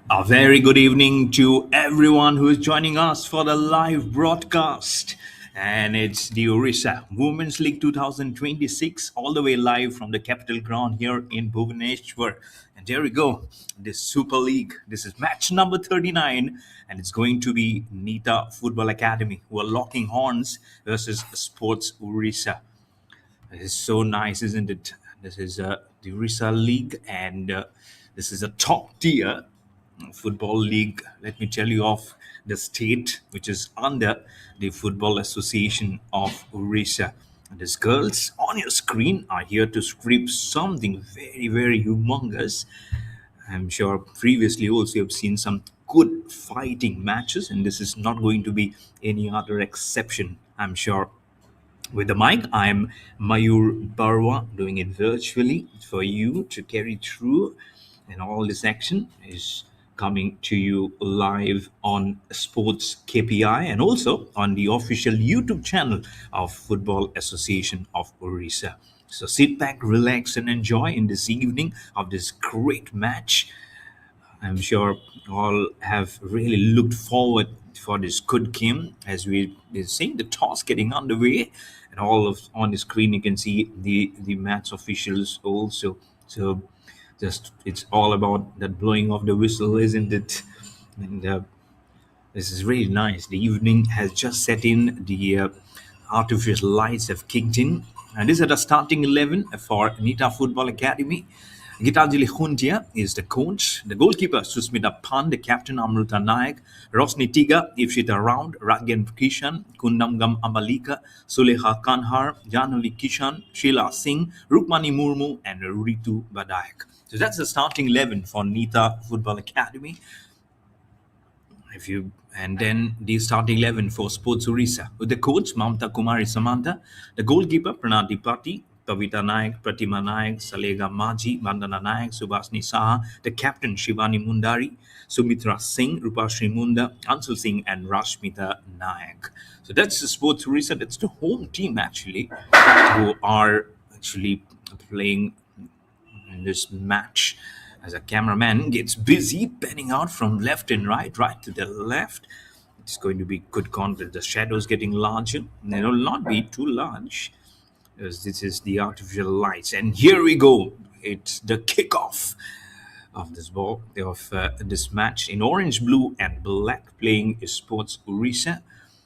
A very good evening to everyone who is joining us for the live broadcast. And it's the Odisha Women's League 2026, all the way live from the capital ground here in Bhubaneswar. And there we go, this Super League. This is match number 39, and it's going to be NITA Football Academy, who are locking horns versus Sports Odisha. It is so nice, isn't it? This is the Odisha League, and this is a top tier football league. Let me tell you of the state which is under the Football Association of Odisha. And these girls on your screen are here to script something very, very humongous. I'm sure previously also you've seen some good fighting matches, and this is not going to be any other exception. I'm sure with the mic, I'm Mayur Barwa doing it virtually for you to carry through. And all this action is coming to you live on Sports KPI and also on the official YouTube channel of Football Association of Odisha. So sit back, relax, and enjoy in this evening of this great match. I'm sure all have really looked forward for this good game as we are seeing the toss getting underway, and all of on the screen you can see the match officials also. So just it's all about that blowing of the whistle, isn't it? And this is really nice. The evening has just set in. The artificial lights have kicked in. And this is the starting 11 for NITA Football Academy. Gitanjali Huntia is the coach. The goalkeeper, Susmita Pan. The captain, Amruta Naik. Rosni Tiga, Ifshita Round. Ragyan Kishan. Kundamgam Amalika. Suleha Kanhar. Januli Kishan. Sheila Singh. Rukmani Murmu. And Ritu Badayak. So that's the starting 11 for NITA Football Academy. If you and then the starting 11 for Sports Orissa with the coach Mamta Kumari Samantha, the goalkeeper Pranati Pati, Pavita Naik, Pratima Naik, Salega Maji, Vandana Naik, Subhasni Saha, the captain Shivani Mundari, Sumitra Singh, Rupashri Munda, Ansel Singh, and Rashmita Naik. So that's the Sports Orissa. That's the home team actually who are actually playing in this match. As a cameraman gets busy panning out from left and right to the left, it's going to be good content. The shadows getting larger. They will not be too large, as this is the artificial lights. And here we go. It's the kickoff of this match. In orange, blue, and black, playing is Sports Orissa.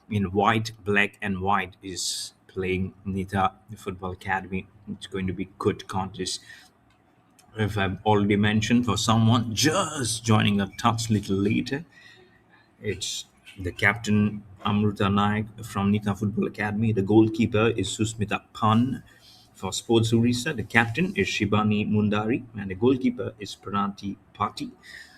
In white, black, and white is playing NITA Football Academy. It's going to be good contest. If I've already mentioned, for someone just joining a touch little later, it's the captain Amruta Naik from Nita Football Academy. The goalkeeper is Susmita Pan. For Sports Orissa, the captain is Shibani Mundari, and the goalkeeper is Pranati Pati.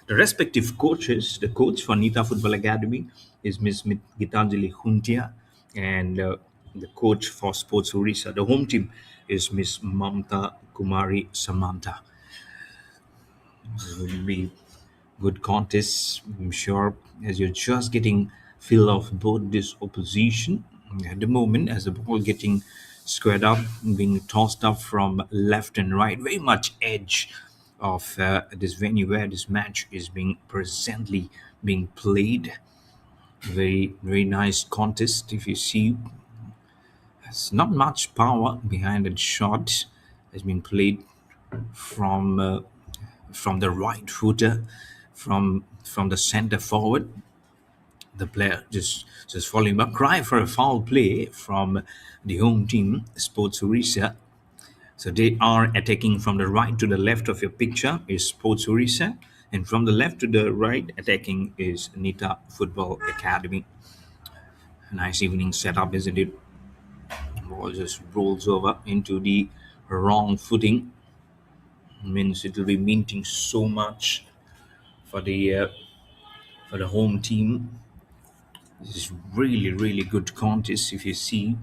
The respective coaches, the coach for Nita Football Academy is Ms. Gitanjali Huntia, and the coach for Sports Orissa, the home team, is Ms. Mamta Kumari Samantha. This will be good contests, I'm sure, as you're just getting feel of both this opposition at the moment as the ball getting squared up, being tossed up from left and right, very much edge of this venue where this match is being presently being played. Very, very nice contest. If you see, there's not much power behind that shot has been played from the right footer, from the center forward. The player just following up, cry for a foul play from the home team, Sports Orissa. So they are attacking from the right to the left of your picture is Sports Orissa, and from the left to the right attacking is NITA Football Academy. Nice evening setup, isn't it? Ball just rolls over into the wrong footing. Means it will be minting so much for the home team. This is really, really good contest. If you see,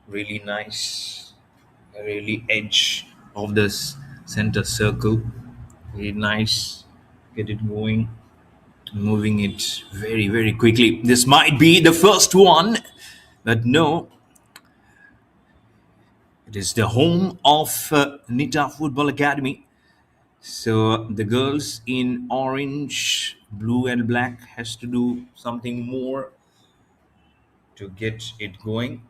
really nice, really edge of this center circle. Very nice. Get it going, moving it very, very quickly. This might be the first one, but no. It is the home of NITA Football Academy. So the girls in orange Blue and black has to do something more to get it going.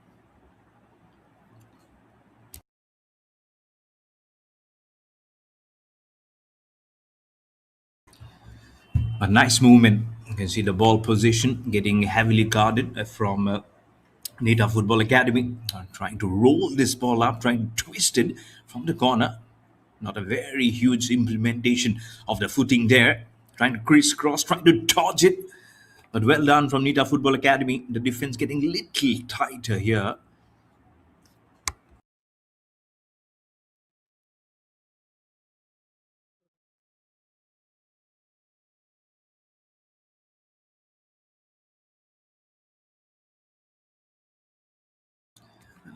A nice movement. You can see the ball position getting heavily guarded from NITA Football Academy. Trying to roll this ball up, trying to twist it from the corner. Not a very huge implementation of the footing there. Trying to crisscross, trying to dodge it. But well done from NITA Football Academy. The defense getting a little tighter here.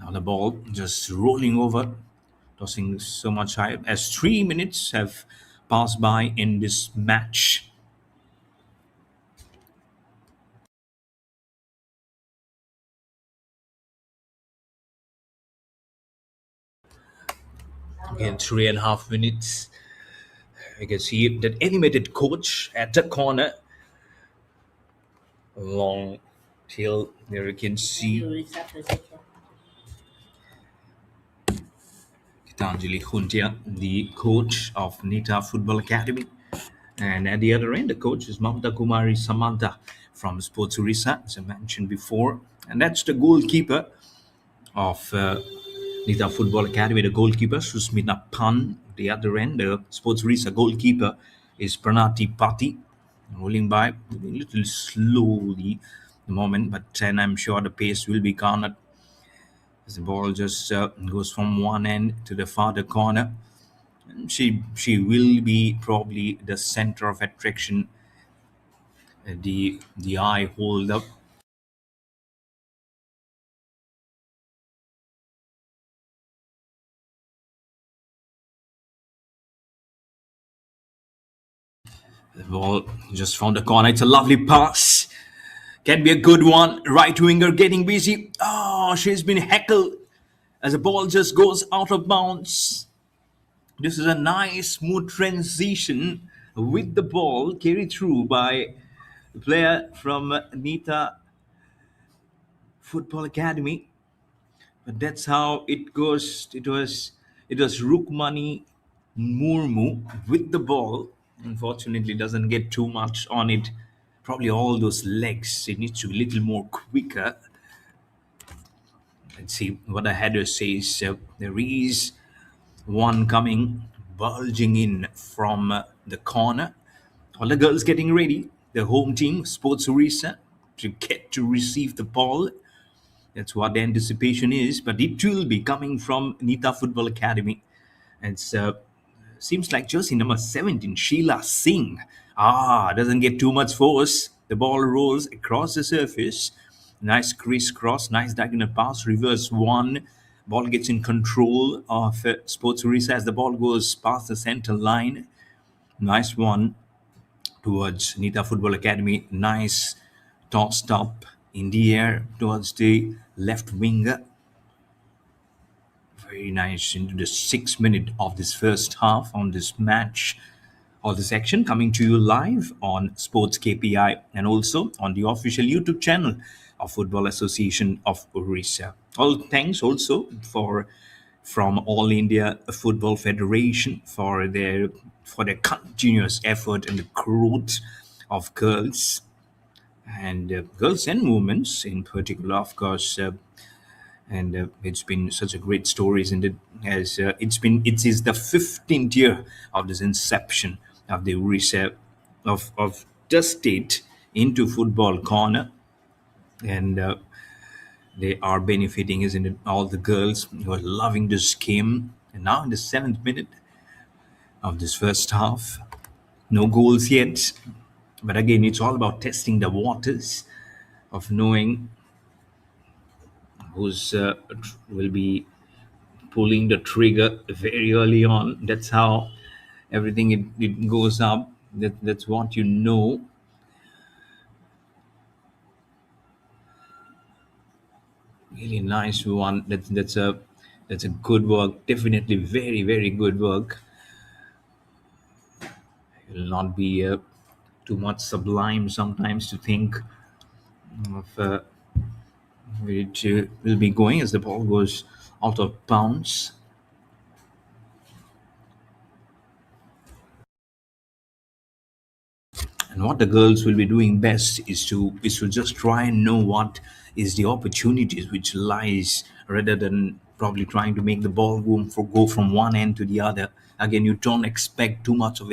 Now the ball just rolling over, tossing so much high as 3 minutes have passed by in this match. Again, 3.5 minutes. You can see that animated coach at the corner, long till there you can see Gitanjali Huntia, the coach of NITA Football Academy. And at the other end, the coach is Mamta Kumari Samantha from Sports Orissa, as I mentioned before. And that's the goalkeeper of NITA Football Academy, the goalkeeper, Susmita Pan. The other end, the Sports Orissa goalkeeper is Pranati Pati. Rolling by a little slowly the moment, but then I'm sure the pace will be garnered as the ball just goes from one end to the farther corner. She will be probably the center of attraction, the eye hold up. The ball just found the corner. It's a lovely pass. Can be a good one. Right winger getting busy. Oh, she's been heckled as the ball just goes out of bounds. This is a nice smooth transition with the ball carried through by the player from Nita Football Academy. But that's how it goes. It was Rukmani Murmu with the ball. Unfortunately, doesn't get too much on it. Probably all those legs. It needs to be a little more quicker. Let's see what the header says. There is one coming, bulging in from the corner. All the girls getting ready. The home team, Sports Orissa, to get to receive the ball. That's what the anticipation is. But it will be coming from Nita Football Academy. It's seems like jersey number 17, Sheila Singh. Doesn't get too much force. The ball rolls across the surface. Nice crisscross, nice diagonal pass, reverse one. Ball gets in control of Sports Orissa as the ball goes past the center line. Nice one towards Nita Football Academy. Nice tossed up in the air towards the left winger. Very nice into the 6 minute of this first half on this match. All this action coming to you live on Sports KPI and also on the official YouTube channel of Football Association of Orissa. All thanks also for from All India Football Federation for their continuous effort and the growth of girls and women in particular, of course. And it's been such a great story, isn't it? As it is the 15th year of this inception of the reset of the state into football corner, and they are benefiting, isn't it? All the girls who are loving this game, and now in the 7th minute of this first half, no goals yet, but again, it's all about testing the waters of knowing who's will be pulling the trigger very early on. That's how everything it goes up. That's what you know. Really nice one. That's a good work. Definitely very very good work. It will not be too much sublime sometimes to think of which will be going as the ball goes out of bounds. And what the girls will be doing best is to just try and know what is the opportunities which lies, rather than probably trying to make the ball go from one end to the other. Again, you don't expect too much of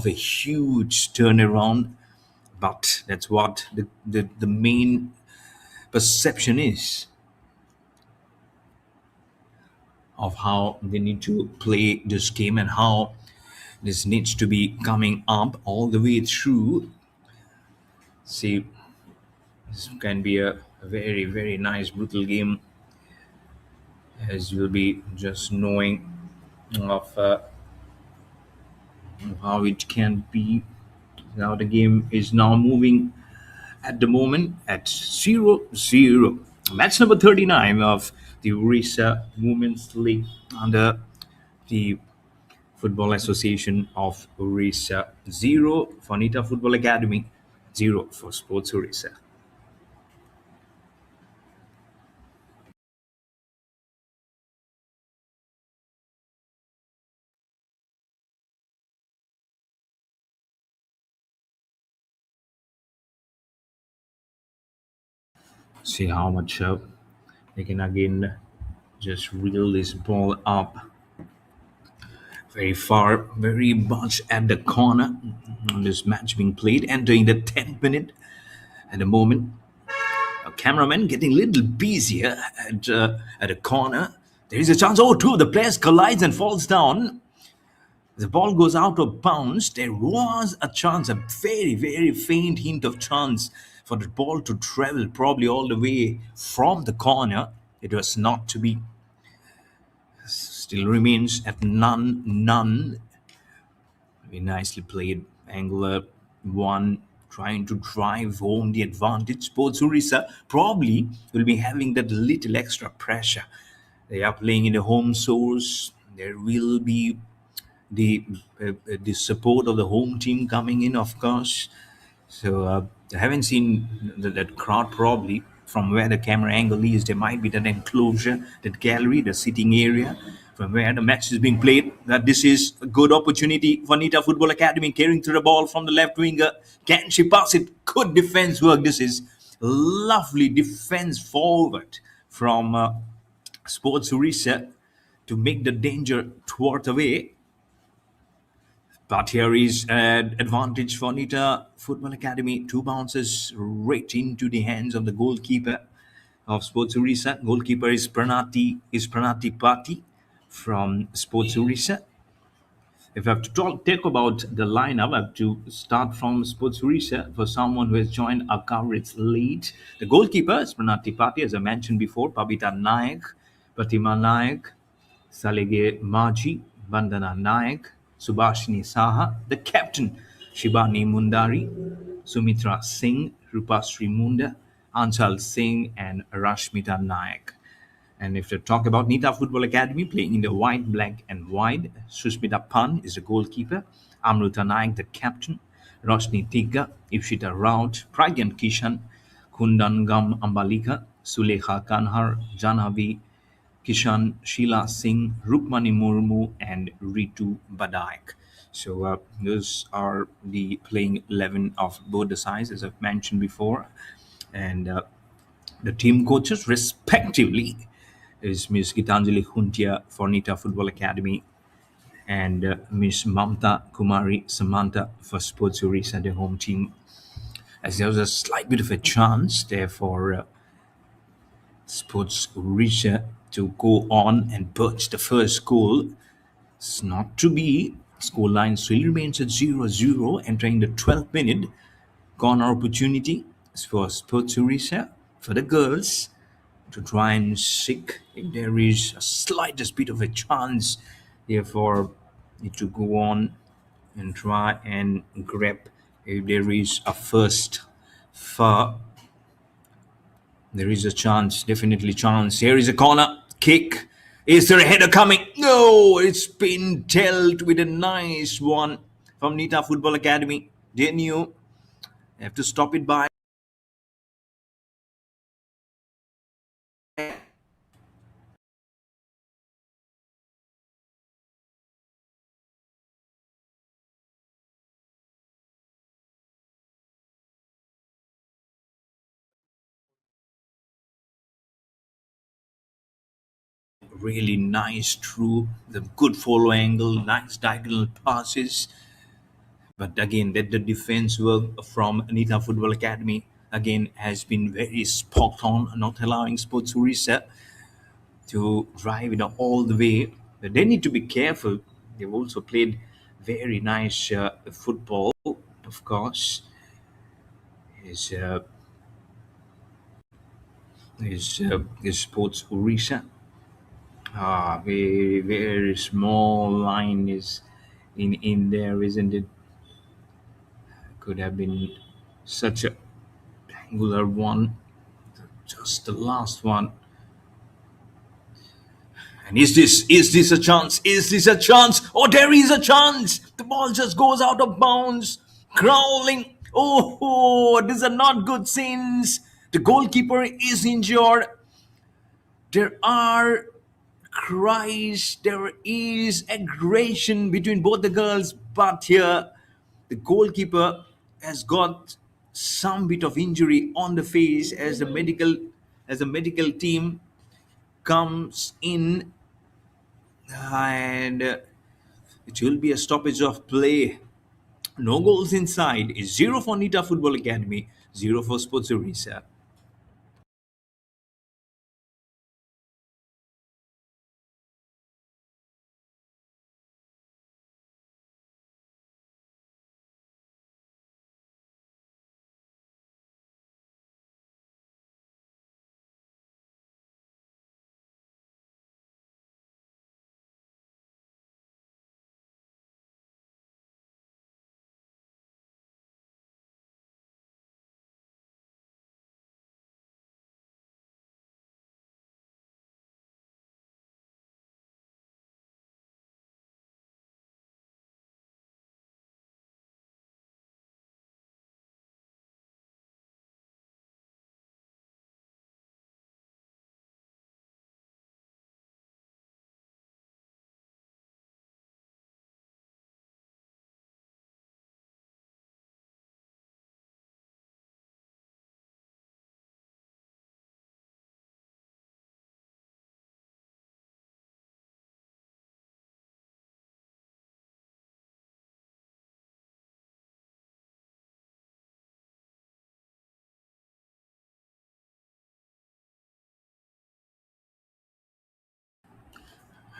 a huge turnaround, but that's what the main perception is of how they need to play this game, and how this needs to be coming up all the way through. See, this can be a very, very nice, brutal game, as you'll be just knowing of how it can be. Now the game is now moving at the moment at 0-0. Match number 39 of the Odisha Women's League under the Football Association of Odisha. 0 for NITA Football Academy, 0 for Sports Odisha. See how much they can again just reel this ball up very far, very much at the corner. This match being played, entering the 10th minute at the moment. A cameraman getting a little busier at a corner. There is a chance. Oh, two. The players collides and falls down. The ball goes out of bounds. There was a chance, a very, very faint hint of chance for the ball to travel probably all the way from the corner. It was not to be. Still remains at none. Very nicely played. Angler one trying to drive home the advantage. Sports Orissa probably will be having that little extra pressure. They are playing in the home source. There will be the support of the home team coming in, of course. So I haven't seen that crowd probably from where the camera angle is. There might be that enclosure, that gallery, the sitting area from where the match is being played. That this is a good opportunity for Nita Football Academy carrying through the ball from the left winger. Can she pass it? Good defense work. This is lovely defense forward from Sports Reset to make the danger thwart away. But here is an advantage for Nita Football Academy. Two bounces right into the hands of the goalkeeper of Sports Orissa. Goalkeeper is Pranati Pati from Sports Orissa. If I have to talk about the lineup, I have to start from Sports Orissa for someone who has joined our coverage late. The goalkeeper is Pranati Pati, as I mentioned before. Babita Nayak, Pratima Nayak, Salege Maji, Vandana Nayak, Subhashini Saha, the captain Shibani Mundari, Sumitra Singh, Rupasri Munda, Anchal Singh, and Rashmita Nayak. And if you talk about Nita Football Academy playing in the white, black, and white, Susmita Pan is the goalkeeper, Amruta Naik the captain, Roshni Tigga, Ipshita Raut, Pragyan Kishan, Kundangam Ambalika, Sulekha Kanhar, Janhavi Kishan, Sheila Singh, Rukmani Murmu, and Ritu Badaik. So those are the playing 11 of both the sides, as I've mentioned before. And the team coaches, respectively, is Ms. Gitanjali Huntia for Nita Football Academy and Ms. Mamta Kumari Samantha for Sports Orissa, the home team. As there was a slight bit of a chance there for Sports Orissa to go on and perch the first goal. It's not to be. Scoreline still remains at 0-0, entering the 12th minute. Corner opportunity for Sports Orissa for the girls to try and seek if there is a slightest bit of a chance there for it to go on and try and grab if there is a first for there is a chance, definitely chance. Here is a corner kick. Is there a header coming? No, it's been dealt with a nice one from Nita Football Academy. Then you have to stop it by really nice through the good follow angle, nice diagonal passes. But again, that the defense work from NITA Football Academy again has been very spot on, not allowing Sports Orissa to drive it all the way. But they need to be careful. They've also played very nice football, of course. Is is Sports Orissa. Very very small line is in there, isn't it? Could have been such a angular one. Just the last one. And is this a chance? Is this a chance? Oh, there is a chance. The ball just goes out of bounds. Crawling. Oh, these are not good scenes. The goalkeeper is injured. There are cries. There is aggression between both the girls. But here, the goalkeeper has got some bit of injury on the face as the medical team comes in, and it will be a stoppage of play. No goals inside. Is zero for Nita Football Academy, zero for Sports Orissa.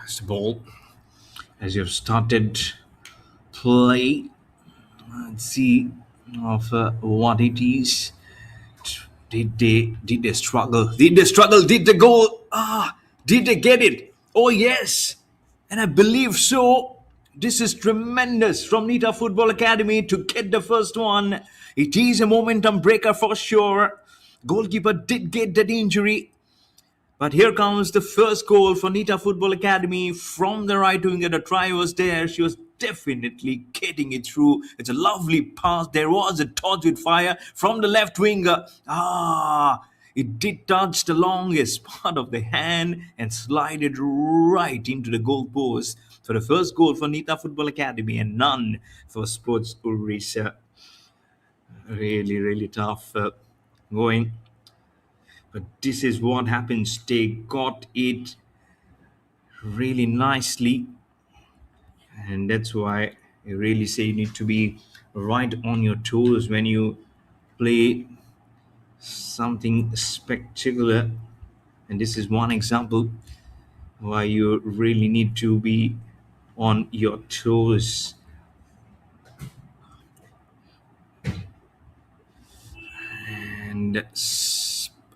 As the ball, as you've started play, let's see of what it is. Did they struggle? Did they struggle? Did they go? Did they get it? Oh yes, and I believe so. This is tremendous from Nita Football Academy to get the first one. It is a momentum breaker for sure. Goalkeeper did get that injury, but here comes the first goal for Nita Football Academy from the right winger. The try was there. She was definitely getting it through. It's a lovely pass. There was a touch with fire from the left winger. It did touch the longest part of the hand and slided right into the goal post. So the first goal for Nita Football Academy and none for Sports Orissa. Really, really tough going. But this is what happens. They got it really nicely, and that's why I really say you need to be right on your toes when you play something spectacular. And this is one example why you really need to be on your toes. And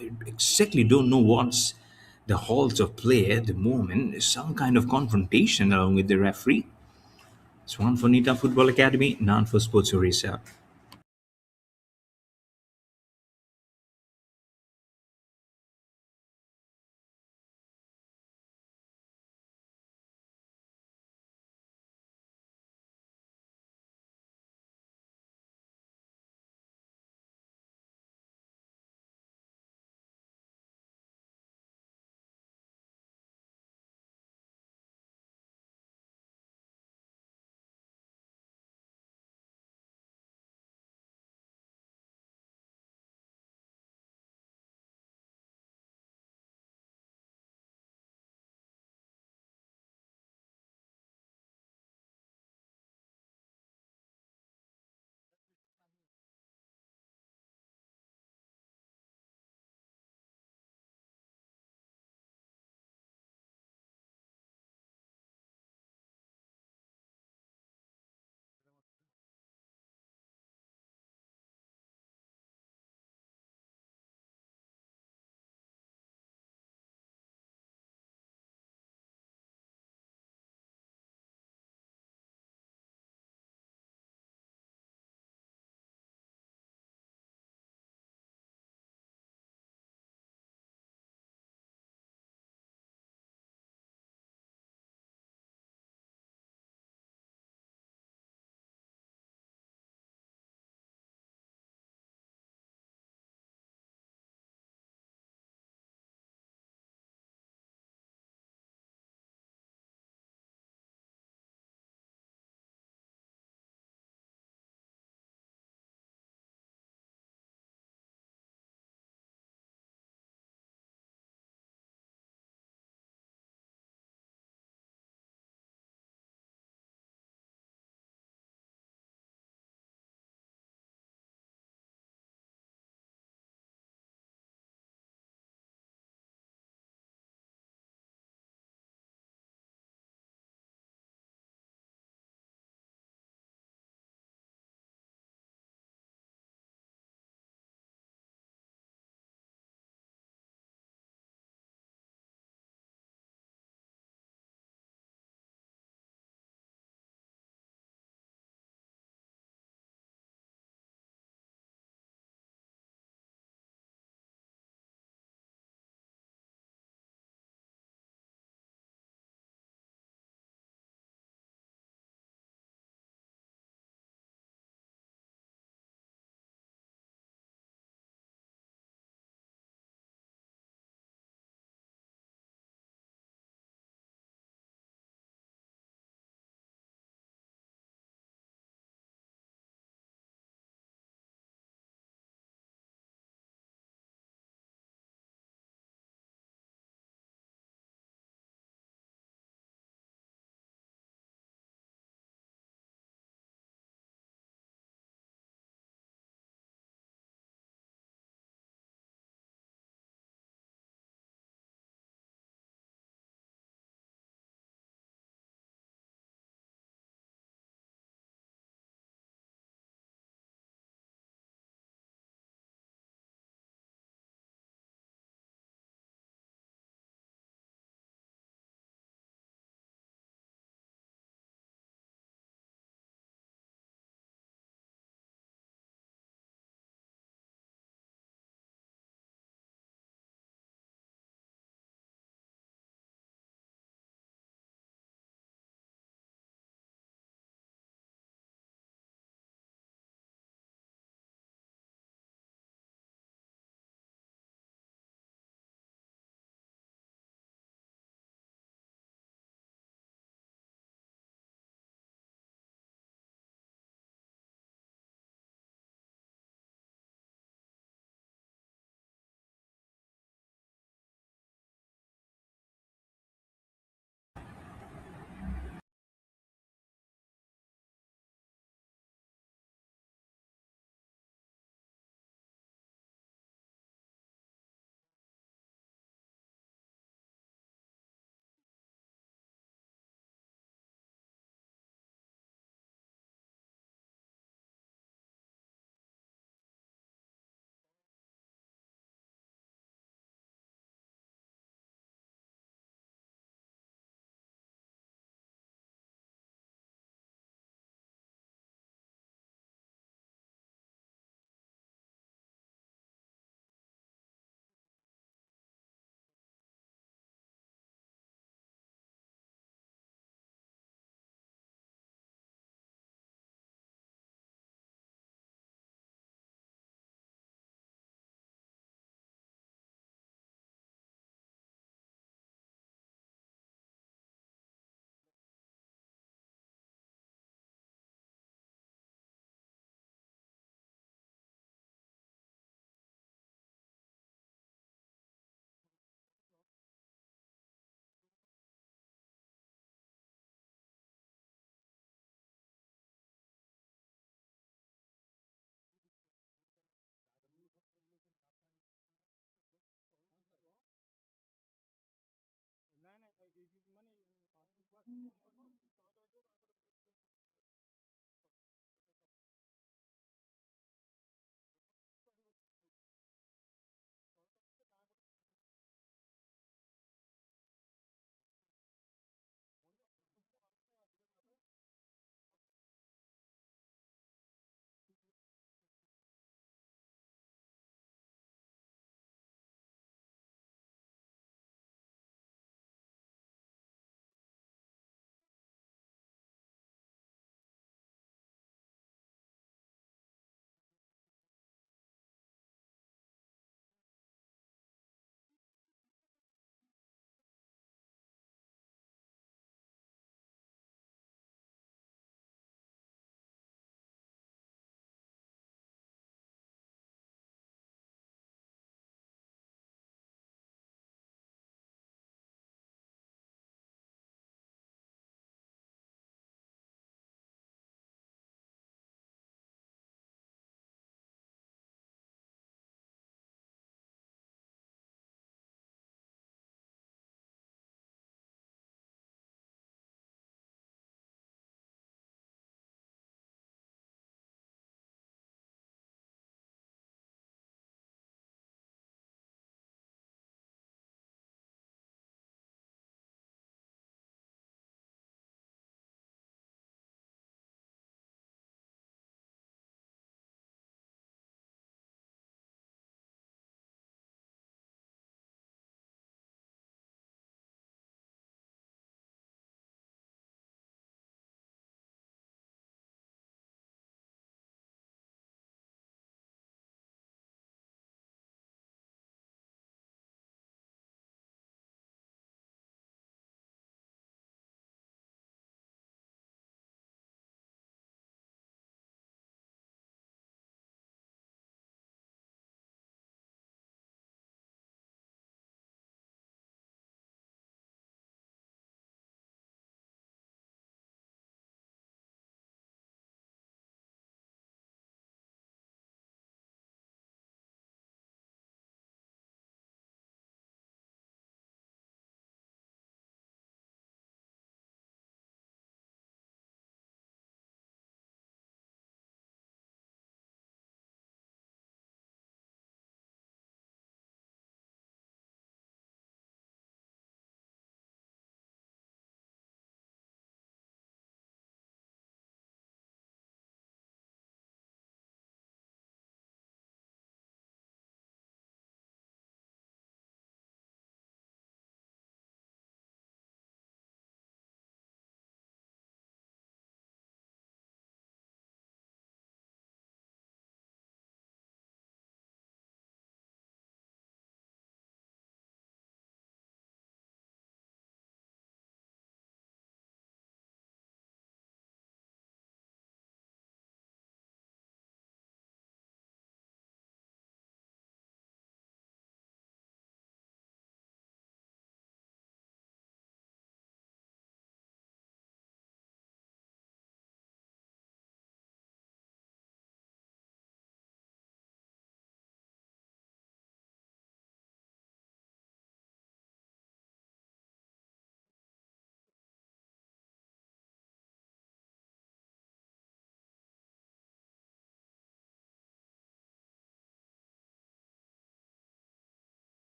I exactly don't know what's the halts of play at the moment. Some kind of confrontation along with the referee. It's one for Nita Football Academy, none for Sports Orissa.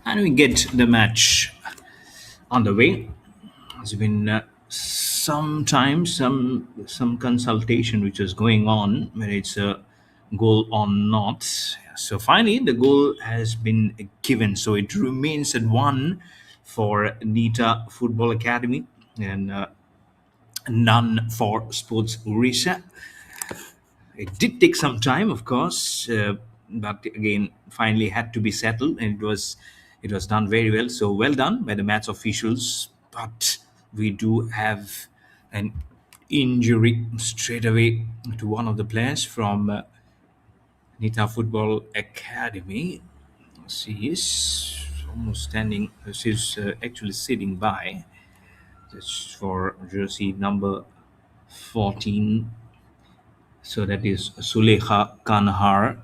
And we get the match on the way. There's been some consultation which is going on whether it's a goal or not. So finally, the goal has been given. So it remains at one for NITA Football Academy and none for Sports Odisha. It did take some time, of course, but again, finally had to be settled, and it was done very well. So well done by the match officials. But we do have an injury straight away to one of the players from Nita Football Academy. She is almost standing. She's actually sitting by. That's for jersey number 14. So that is Suleha Kanhar.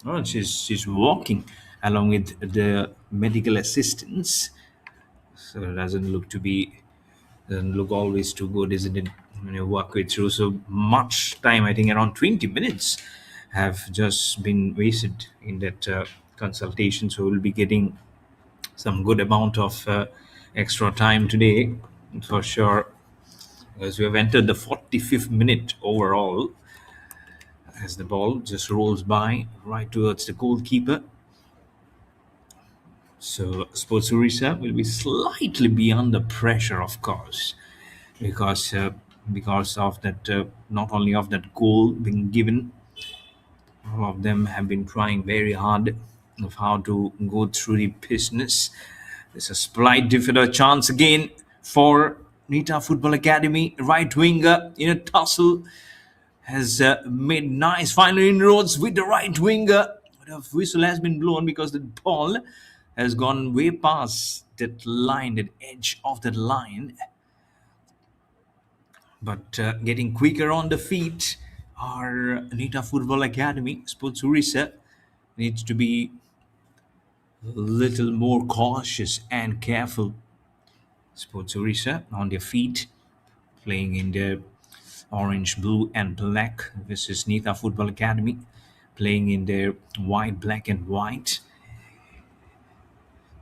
Oh, she's walking along with the medical assistants. So it doesn't look always too good, isn't it? When you walk way through so much time, I think around 20 minutes have just been wasted in that consultation. So we'll be getting some good amount of extra time today for sure, as we have entered the 45th minute overall, as the ball just rolls by right towards the goalkeeper. So Sports Orissa will be slightly beyond the pressure, of course, because because of that, not only of that goal being given, all of them have been trying very hard of how to go through the business. There's a slight different chance again for Nita Football Academy. Right winger in a tussle has made nice final inroads with the right winger. The whistle has been blown because the ball has gone way past that line, that edge of that line. But getting quicker on the feet, our Nita Football Academy, Sports Orissa, needs to be a little more cautious and careful. Sports Orissa on their feet, playing in the orange, blue, and black. This is Nita Football Academy, playing in their white, black, and white.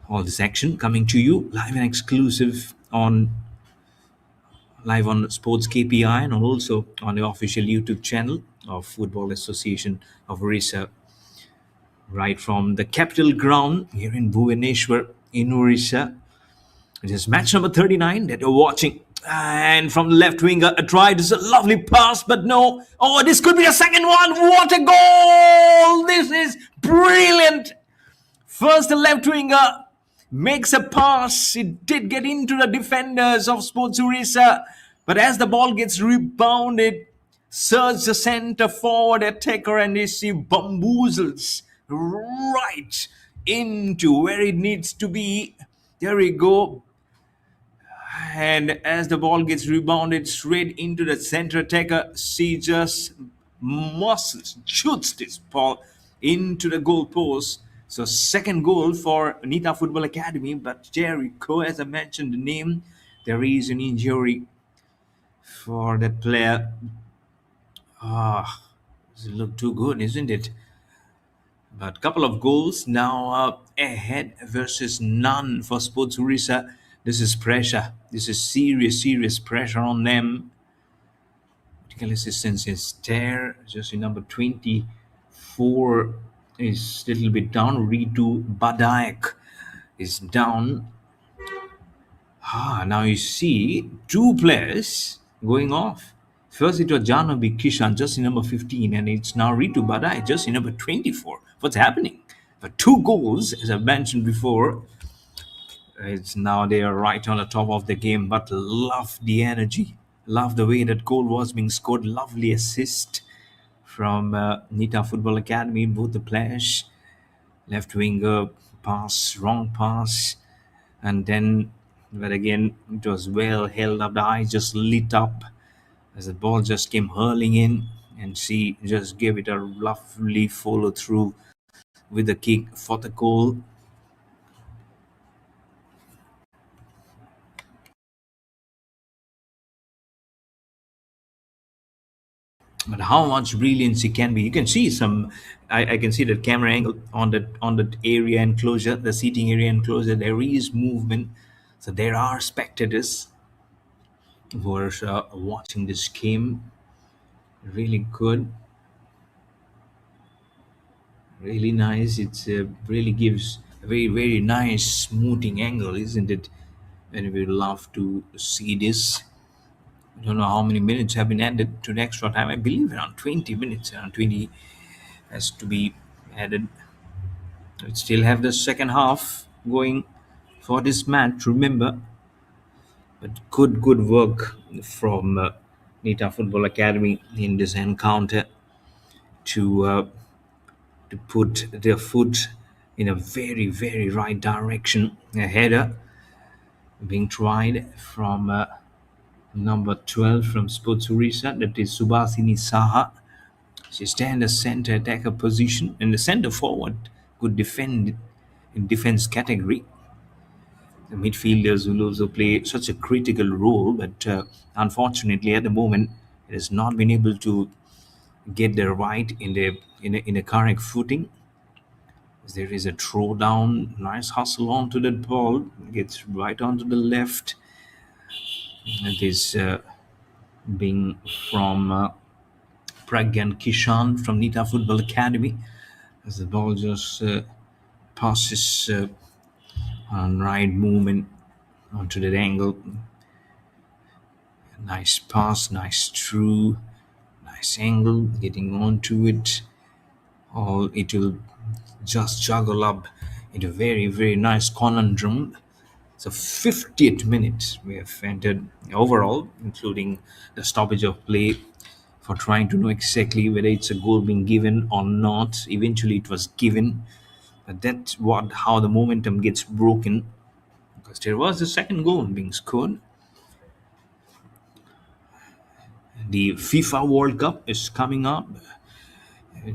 All this action coming to you live and exclusive on live on SportsKPI and also on the official YouTube channel of Football Association of Orissa, right from the capital ground here in Bhubaneswar in Orissa. It is match number 39 that you're watching. And from the left winger, a try. This is a lovely pass, but no. Oh, this could be a second one. What a goal! This is brilliant. First, the left winger makes a pass. It did get into the defenders of Sports Orissa, but as the ball gets rebounded, surge the center forward attacker and he bamboozles right into where it needs to be. There we go. And as the ball gets rebounded straight into the center attacker, she just muscles, shoots this ball into the goal post. So second goal for Nita Football Academy, but Jericho, as I mentioned the name, there is an injury for that player. Doesn't look too good, isn't it? But couple of goals now ahead versus none for Sports Orissa. This is pressure. This is serious pressure on them. Medical assistance is there. Just number 24 is a little bit down. Ritu Badayak is down. Now you see two players going off. First it was Janabi Kishan, just in number 15, and it's now Ritu Badai, just in number 24. What's happening? But two goals, as I mentioned before, it's now they are right on the top of the game, but love the energy. Love the way that goal was being scored. Lovely assist from Nita Football Academy, both the players. Left winger pass, wrong pass, and then, but again, it was well held up. The eye just lit up as the ball just came hurling in, and she just gave it a lovely follow through with the kick for the goal. But how much brilliance it can be, you can see some. I can see the camera angle on the area enclosure, the seating area enclosure. There is movement, so there are spectators who are watching this game. Really good, really nice. It's really gives a very nice smoothing angle, isn't it? And we love to see this. I don't know how many minutes have been added to the extra time. I believe around 20 minutes. Around 20 has to be added. We still have the second half going for this match. Remember, but good work from NITA Football Academy in this encounter to to put their foot in a very right direction. A header being tried from number 12 from Sports Orissa, that is Subhasini Saha. She stands as center attacker position, and the center forward could defend in defense category. The midfielders will also play such a critical role, but unfortunately, at the moment, it has not been able to get the right in a correct footing. There is a throw down, nice hustle onto the ball, gets right onto the left. It is being from Pragyan Kishan from Nita Football Academy, as the ball just passes on right movement onto that angle. Nice pass, nice through, nice angle, getting onto it. All it will just juggle up into a very nice conundrum. So 50th minute we have entered overall, including the stoppage of play for trying to know exactly whether it's a goal being given or not. Eventually it was given, but that's what how the momentum gets broken, because there was a second goal being scored. The FIFA World Cup is coming up.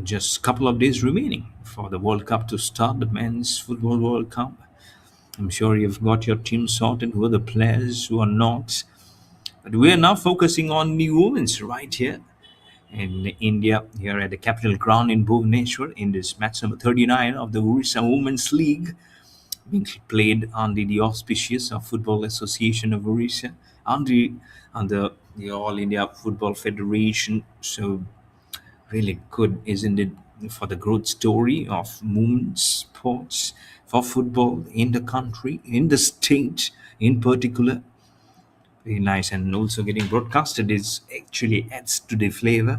Just a couple of days remaining for the World Cup to start, the Men's Football World Cup. I'm sure you've got your team sorted, who are the players, who are not. But we are now focusing on the women's right here in India, here at the capital ground in Bhubaneswar, in this match number 39 of the Odisha Women's League, being played under the auspices of Football Association of Odisha, under the All India Football Federation. So really good, isn't it, for the growth story of women's sports, for football in the country, in the state in particular. Very nice, and also getting broadcasted is actually adds to the flavor.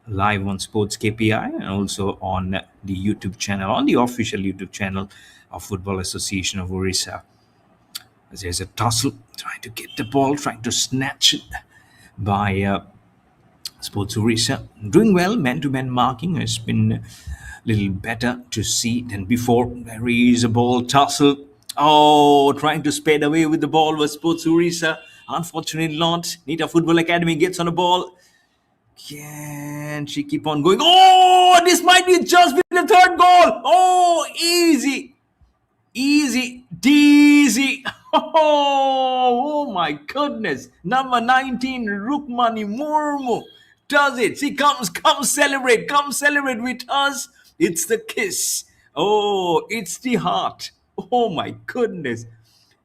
Live on Sports KPI and also on the YouTube channel, on the official YouTube channel of Football Association of Orissa. There's a tussle, trying to get the ball, trying to snatch it by Sports Orissa. Doing well, man-to-man marking has been a little better to see than before. There is a ball tussle. Oh, trying to spade away with the ball was Sports Orissa. Unfortunately not. Nita Football Academy gets on the ball. Can she keep on going? Oh, this might be just with the third goal. Oh, easy. Easy, easy. Oh my goodness. Number 19, Rukmani Murmu does it. See, come celebrate with us. It's the kiss. Oh, it's the heart. Oh my goodness.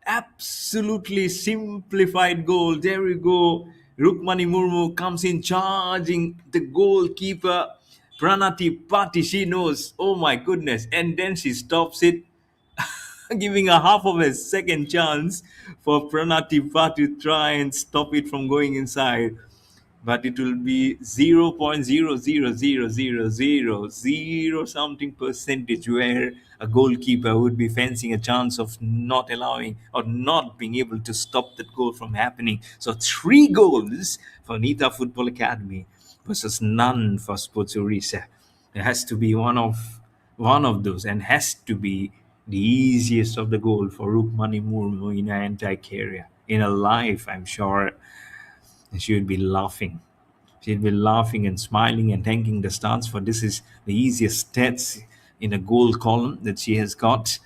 Absolutely simplified goal. There we go. Rukmani Murmu comes in charging the goalkeeper. Pranati Pati, she knows. Oh my goodness. And then she stops it, giving a half of a second chance for Pranati Pati to try and stop it from going inside. But it will be 0.0000000 something percentage where a goalkeeper would be fancying a chance of not allowing or not being able to stop that goal from happening. So 3 goals for Nita Football Academy versus none for Sports Orissa. It has to be one of those, and has to be the easiest of the goal for Rukmani Murmu in her entire career. In her life, I'm sure she would be laughing. She'd be laughing and smiling and thanking the stars, for this is the easiest stats in a goal column that she has got.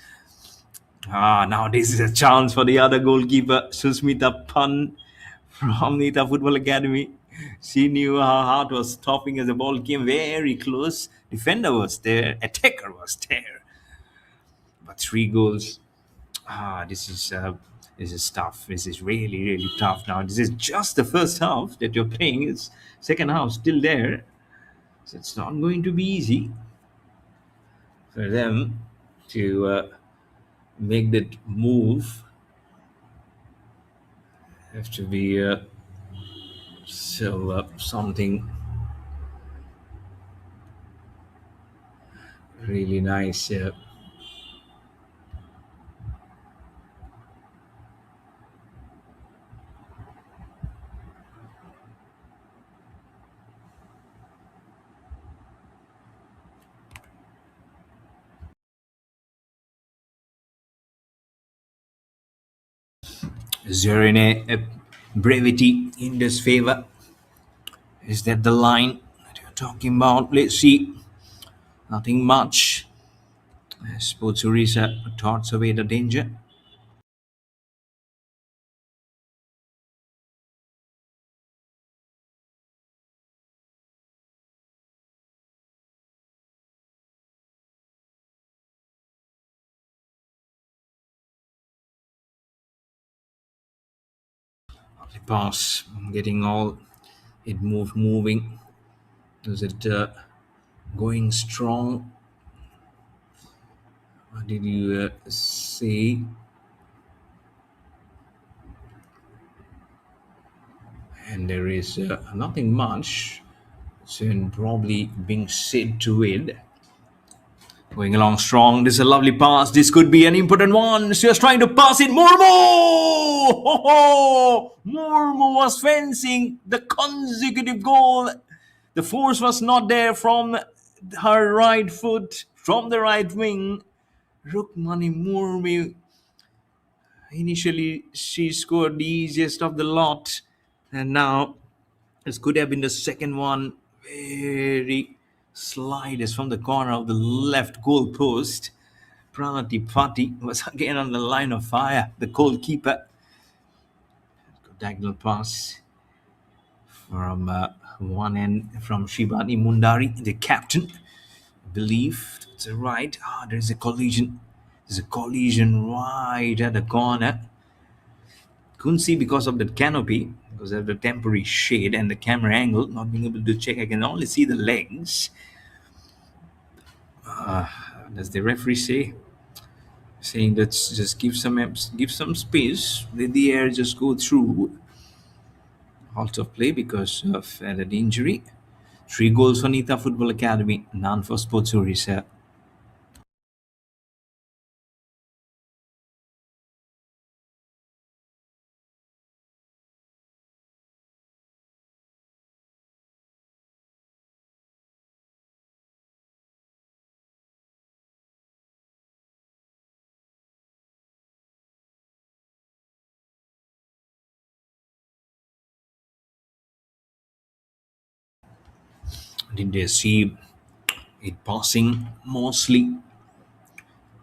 Now this is a chance for the other goalkeeper, Susmita Pan from Nita Football Academy. She knew her heart was stopping as the ball came very close. Defender was there, attacker was there. But three goals. This is tough. This is really really tough. Now this is just the first half that you're playing. It's second half still there, so it's not going to be easy for them to make that move. Have to be something really nice. Is there any brevity in this favor? Is that the line that you're talking about? Let's see. Nothing much. Sports Orisa thoughts away the danger. The pass, getting all it moving. Is it going strong? What did you say? And there is nothing much. So probably being said to it. Going along strong. This is a lovely pass. This could be an important one. She was trying to pass it. Murmu was fencing the consecutive goal. The force was not there from her right foot, from the right wing. Rukmani Murmu. Initially, she scored the easiest of the lot. And now, this could have been the second one. Very slightest from the corner of the left goal post. Pranati Pati was again on the line of fire. The goalkeeper. Diagonal pass from one end from Shibani Mundari, the captain. I believe to the right. There's a collision. There's a collision right at the corner. Couldn't see because of the canopy, because of the temporary shade and the camera angle. Not being able to check, I can only see the legs. Does the referee say? Saying that just give some space, let the air just go through. Halt of play because of an injury. 3 goals for NITA Football Academy, none for Sports Orisa. Did they see it passing mostly?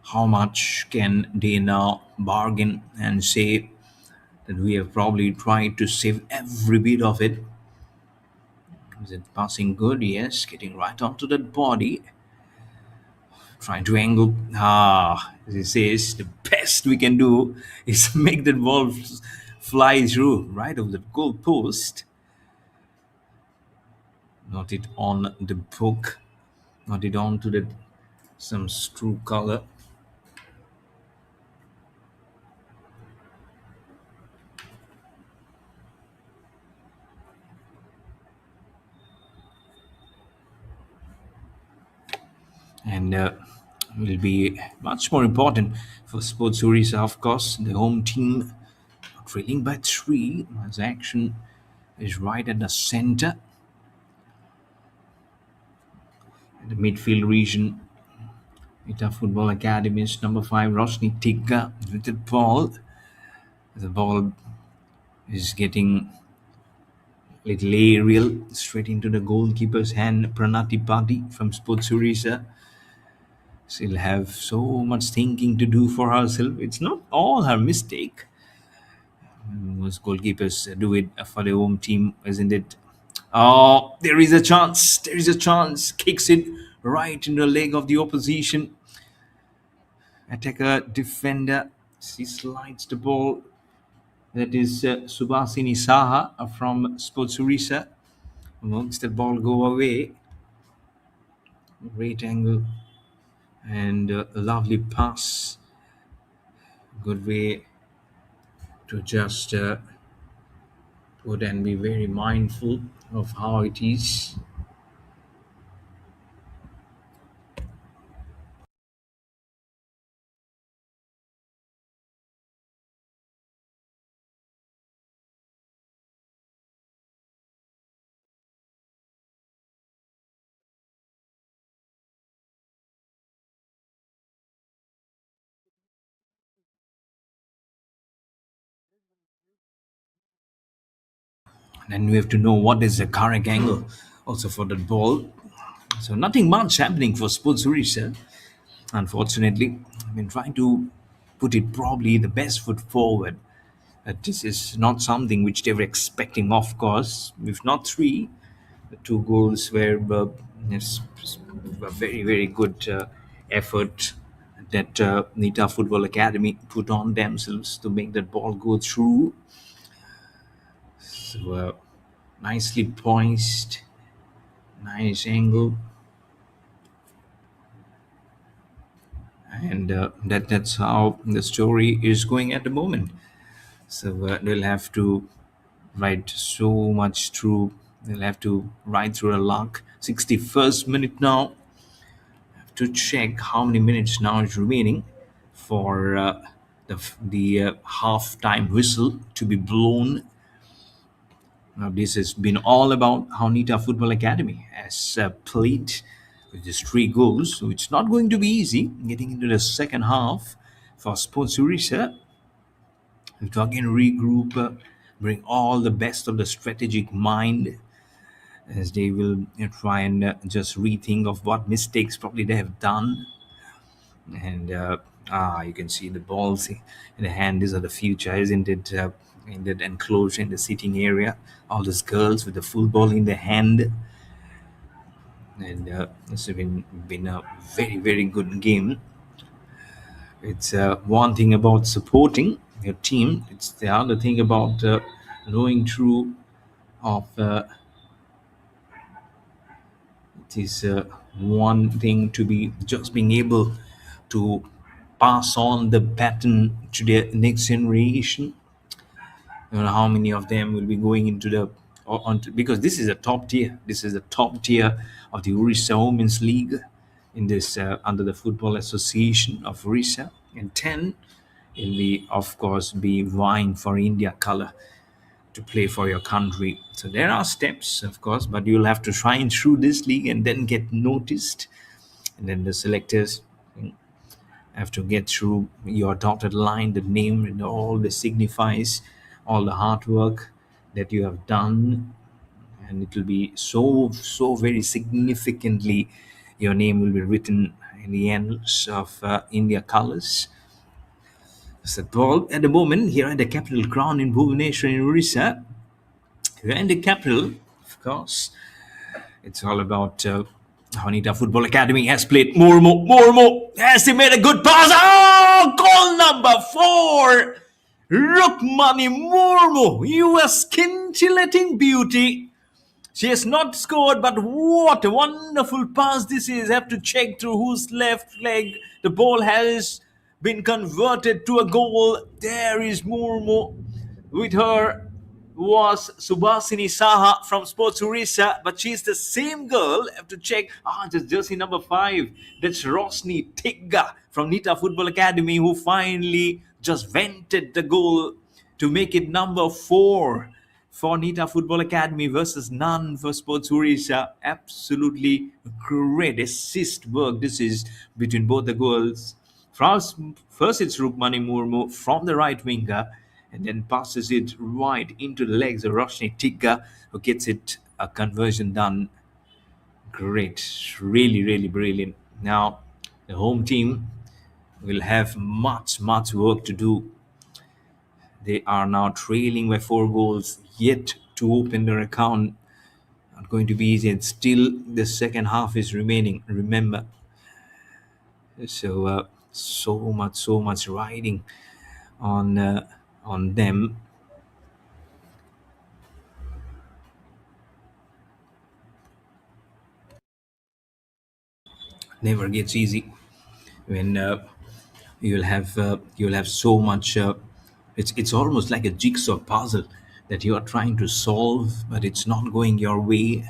How much can they now bargain and say that we have probably tried to save every bit of it? Is it passing good? Yes, getting right onto that body. Trying to angle. As he says, the best we can do is make that ball fly through right over the goal post. Not it on the book, not it on to the some true color. And will be much more important for Sports Orisa, of course. The home team trailing by 3 as action is right at the center. In the midfield region, Ita Football Academy's number 5, Roshni Tigga with the ball. The ball is getting a little aerial straight into the goalkeeper's hand. Pranati Pati from Sports Orisa. She'll have so much thinking to do for herself. It's not all her mistake. Most goalkeepers do it for their home team, isn't it? Oh, there is a chance. There is a chance. Kicks it right in the leg of the opposition attacker defender. She slides the ball. That is Subhasini Saha from Sports Orissa. Makes the ball go away. Great angle and a lovely pass. Good way to just put and be very mindful of how it is. And we have to know what is the correct angle also for that ball. So nothing much happening for Sports Orissa. Unfortunately, I've been trying to put it probably the best foot forward. This is not something which they were expecting, of course. If not three, the two goals were yes, a very, very good effort that NITA Football Academy put on themselves to make that ball go through. So nicely poised, nice angle, and that's how the story is going at the moment. So they'll have to write so much through. They'll have to ride through a luck. 61st minute now. Have to check how many minutes now is remaining for the half time whistle to be blown. Now, this has been all about how NITA Football Academy has played with these three goals. So it's not going to be easy getting into the second half for Sports Orissa. We have to again regroup, bring all the best of the strategic mind as they will try and just rethink of what mistakes probably they have done. And you can see the balls in the hand. These are the future, isn't it? In that enclosure, in the sitting area, all those girls with the football in their hand, and it's been a very very good game. It's one thing about supporting your team. It's the other thing about knowing through of it is one thing to be just being able to pass on the baton to the next generation. You know how many of them will be going into the onto, because this is a top tier. This is the top tier of the Orissa Women's League in this under the Football Association of Orissa, and 10 will be of course be vying for India color to play for your country. So there are steps, of course, but you'll have to shine through this league and then get noticed, and then the selectors have to get through your dotted line, the name and all that signifies all the hard work that you have done, and it will be so very significantly your name will be written in the ends of India colors. So ball at the moment here at the capital ground in Bhubaneswar in Orissa. We're in the capital, of course. It's all about how NITA Football Academy has played more. Has he made a good pass? Oh, goal number 4. Rukmani Murmu, you a scintillating beauty. She has not scored, but what a wonderful pass this is. Have to check through whose left leg the ball has been converted to a goal. There is Murmu. With her was Subhasini Saha from Sports Orissa, but she's the same girl. Have to check. Just jersey number 5. That's Rosni Tigga from NITA Football Academy, who finally just vented the goal to make it number 4 for NITA Football Academy versus none for Sports Orissa. Absolutely great assist work this is between both the goals. First it's Rukmani Murmu from the right winger, and then passes it right into the legs of Roshni Tigga, who gets it a conversion done. Great, really brilliant. Now the home team will have much work to do. They are now trailing by 4 goals, yet to open their account Not going to be easy. And still, the second half is remaining. Remember, so so much riding on them. Never gets easy when you'll have so much. It's almost like a jigsaw puzzle that you are trying to solve, but it's not going your way.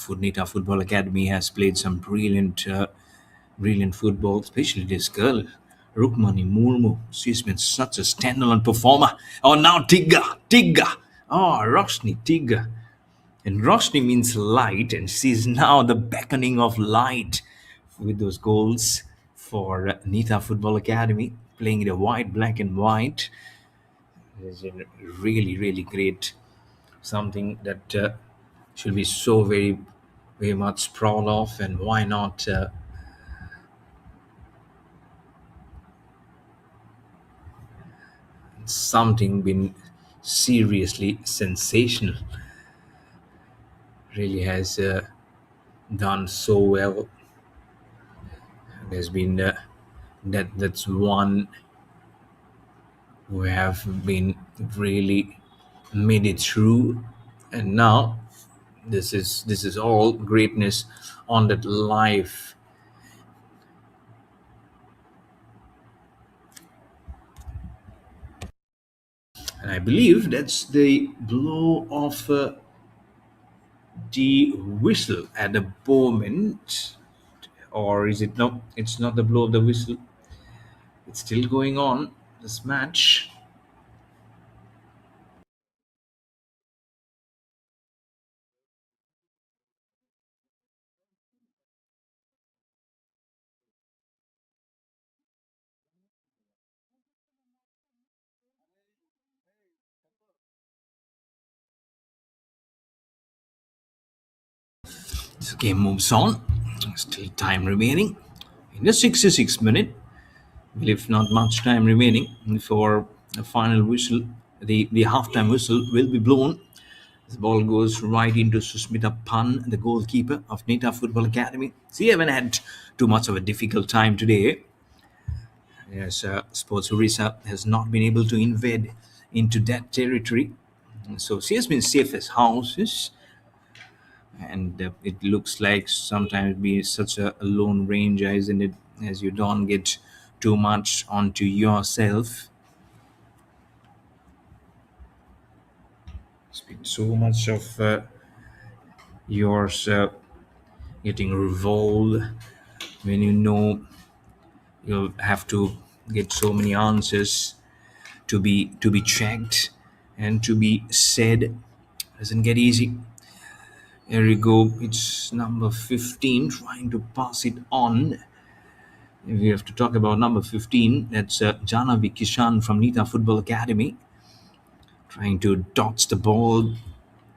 NITA Football Academy has played some brilliant football, especially this girl, Rukmani Murmu. She's been such a standalone performer. Oh, now Tigga. Oh, Roshni, Tigga. And Roshni means light, and she's now the beckoning of light with those goals for NITA Football Academy, playing in a white, black, and white. Is really great. Something that should be so very much proud of, and why not something been seriously sensational. Really has done so well. There's been that's one who have been really made it through, and now this is all greatness on that life. And I believe that's the blow of the whistle at the moment. Or is it? No, it's not the blow of the whistle. It's still going on, this match. The game moves on. Still time remaining. In the 66th minute, I believe not much time remaining for the final whistle. The halftime whistle will be blown. The ball goes right into Susmita Pan, the goalkeeper of NITA Football Academy. She haven't had too much of a difficult time today. Yes, Sports Orissa has not been able to invade into that territory. So she has been safe as houses, and it looks like sometimes be such a lone ranger, isn't it? As you don't get too much onto yourself. It's been so much of yours getting revolved when you know you'll have to get so many answers to be checked and to be said. Doesn't get easy. Here we go. It's number 15 trying to pass it on. If we have to talk about number 15, that's Janavi Kishan from NITA Football Academy, trying to dodge the ball,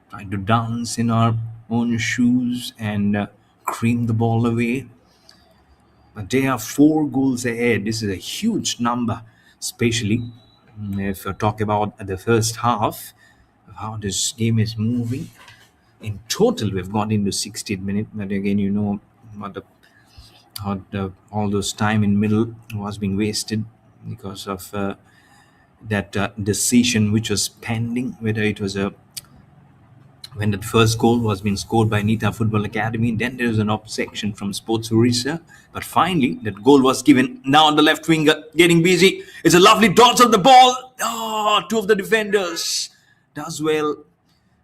trying to dance in our own shoes and cream the ball away. But they are 4 goals ahead. This is a huge number, especially if you talk about the first half of how this game is moving. In total, we've got into 60th minute, but again, you know what all those time in middle was being wasted because of that decision which was pending, whether it was a when that first goal was being scored by Nita Football Academy. Then there was an objection from Sports Orissa. But finally, that goal was given. Now the left winger getting busy. It's a lovely dodge of the ball. Oh, two of the defenders does well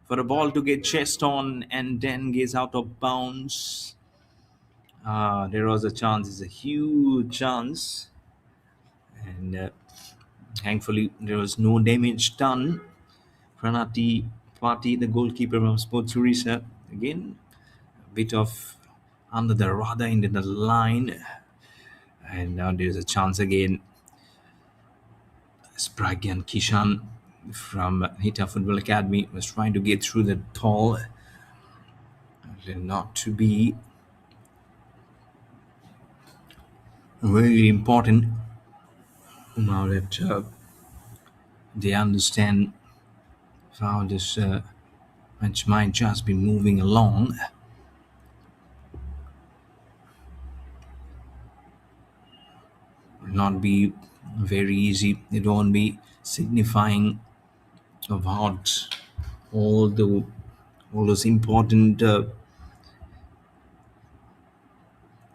for the ball to get chest on and then gets out of bounds. There was a chance. It's a huge chance. And thankfully, there was no damage done. Pranati Pati, the goalkeeper from Sports Orissa, again bit of under the radar into the line, and now there's a chance again. Spragyan Kishan from Hita Football Academy was trying to get through the ball, not to be very important now that they understand how this which might just be moving along. Will not be very easy. It won't be signifying of what all the all those important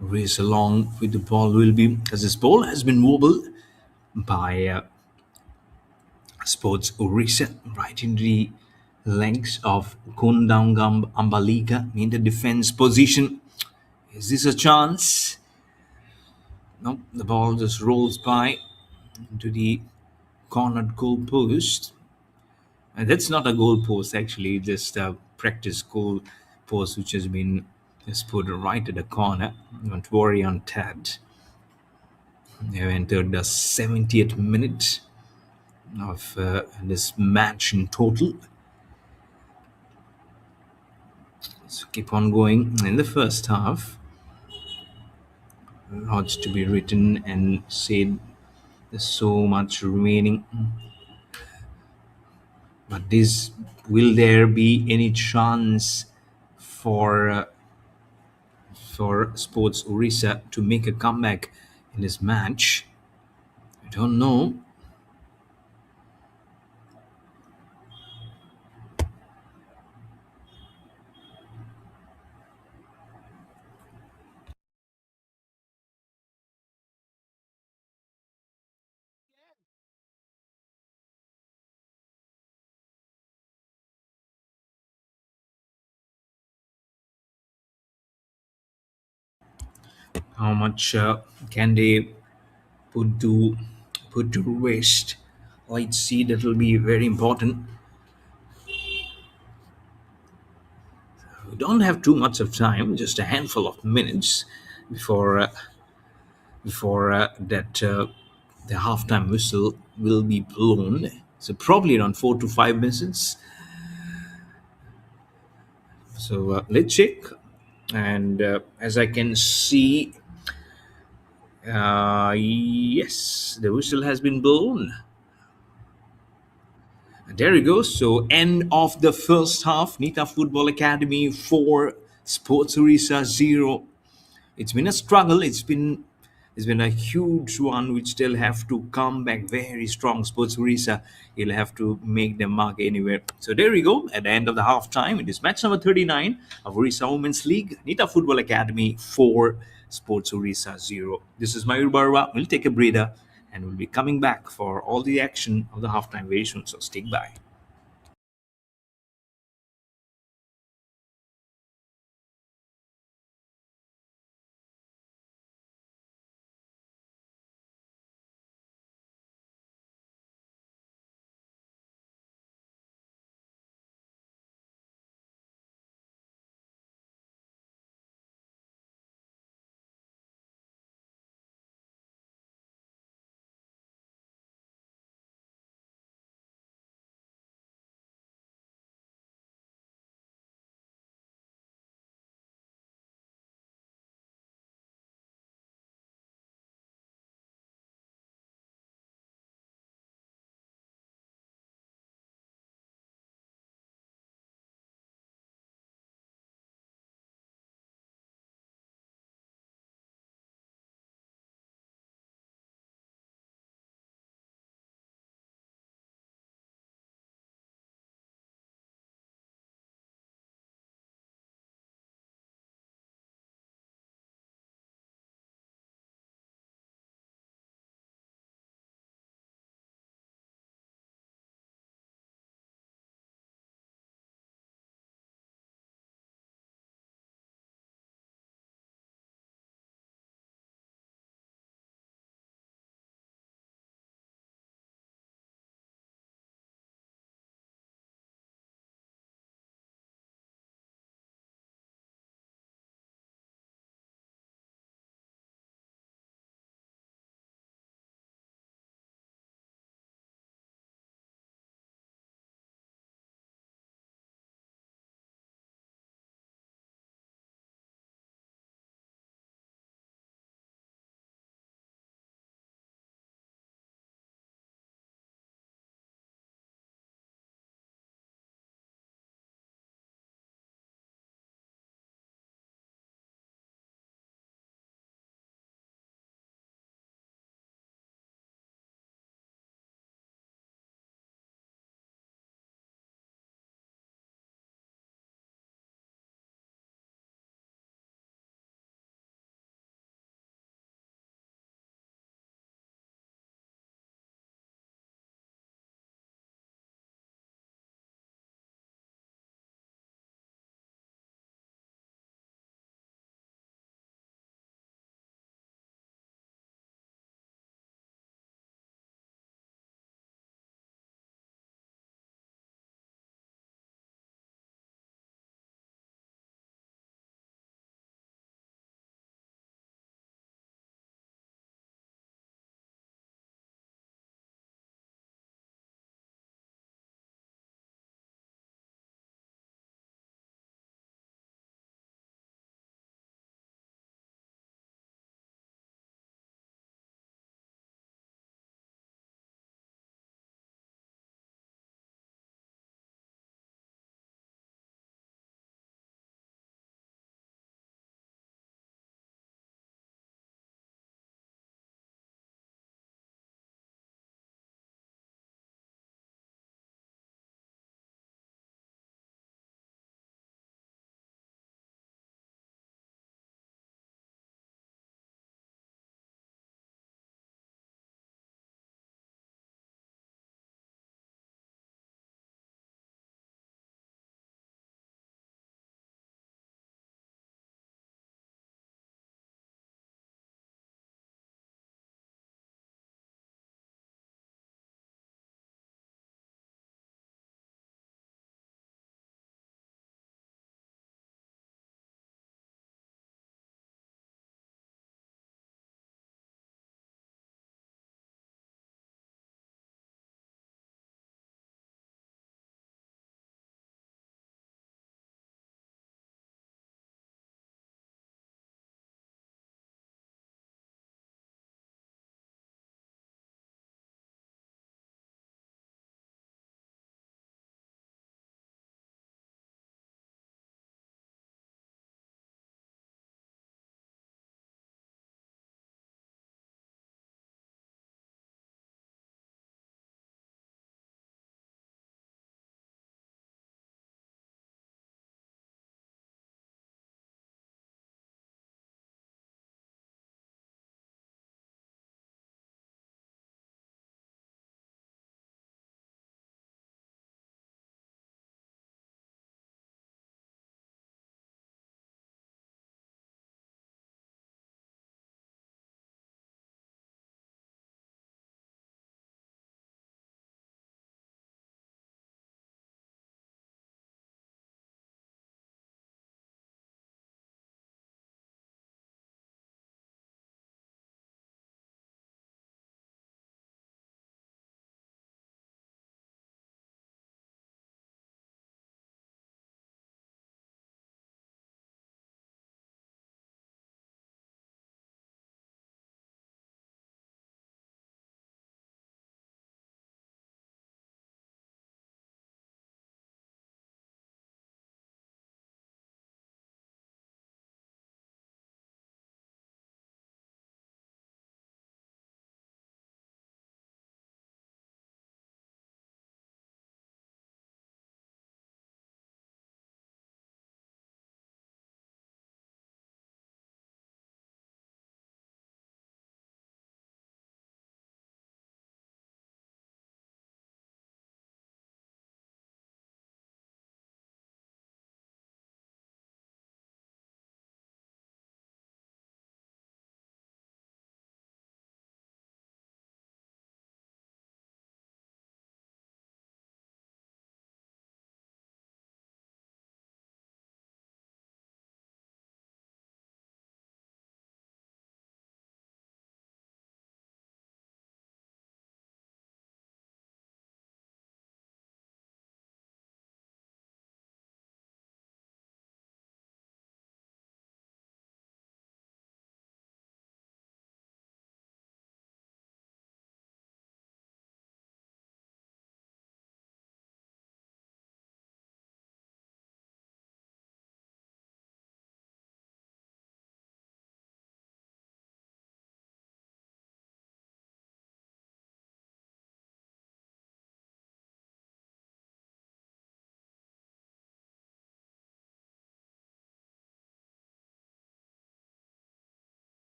race along with the ball will be, because this ball has been wobbled by Sports Odisha right into the legs of Kundangam Ambalika in the defense position. Is this a chance? No, the ball just rolls by into the cornered goal post. And that's not a goal post, actually, just a practice goal post which has been just put right at the corner. Don't worry on that. They have entered the 70th minute of this match in total. So keep on going. In the first half, lots to be written and said. There's so much remaining. But this, will there be any chance for Sports Orissa to make a comeback in this match? I don't know. How much can they put to put to rest? Let's see. That will be very important. We don't have too much of time. Just a handful of minutes before that the halftime whistle will be blown. So probably around 4 to 5 minutes. So let's check. And as I can see, yes, the whistle has been blown. There you go. So end of the first half. NITA Football Academy 4, Sports Orissa 0. It's been a struggle. It's been a huge one which still have to come back very strong. Sports Orissa, you'll have to make them mark anywhere. So there we go. At the end of the half time, it is match number 39 of Orissa Women's League. NITA Football Academy 4, Sports Orissa 0. This is Mayur Barwa. We'll take a breather and we'll be coming back for all the action of the halftime very soon. So stick by.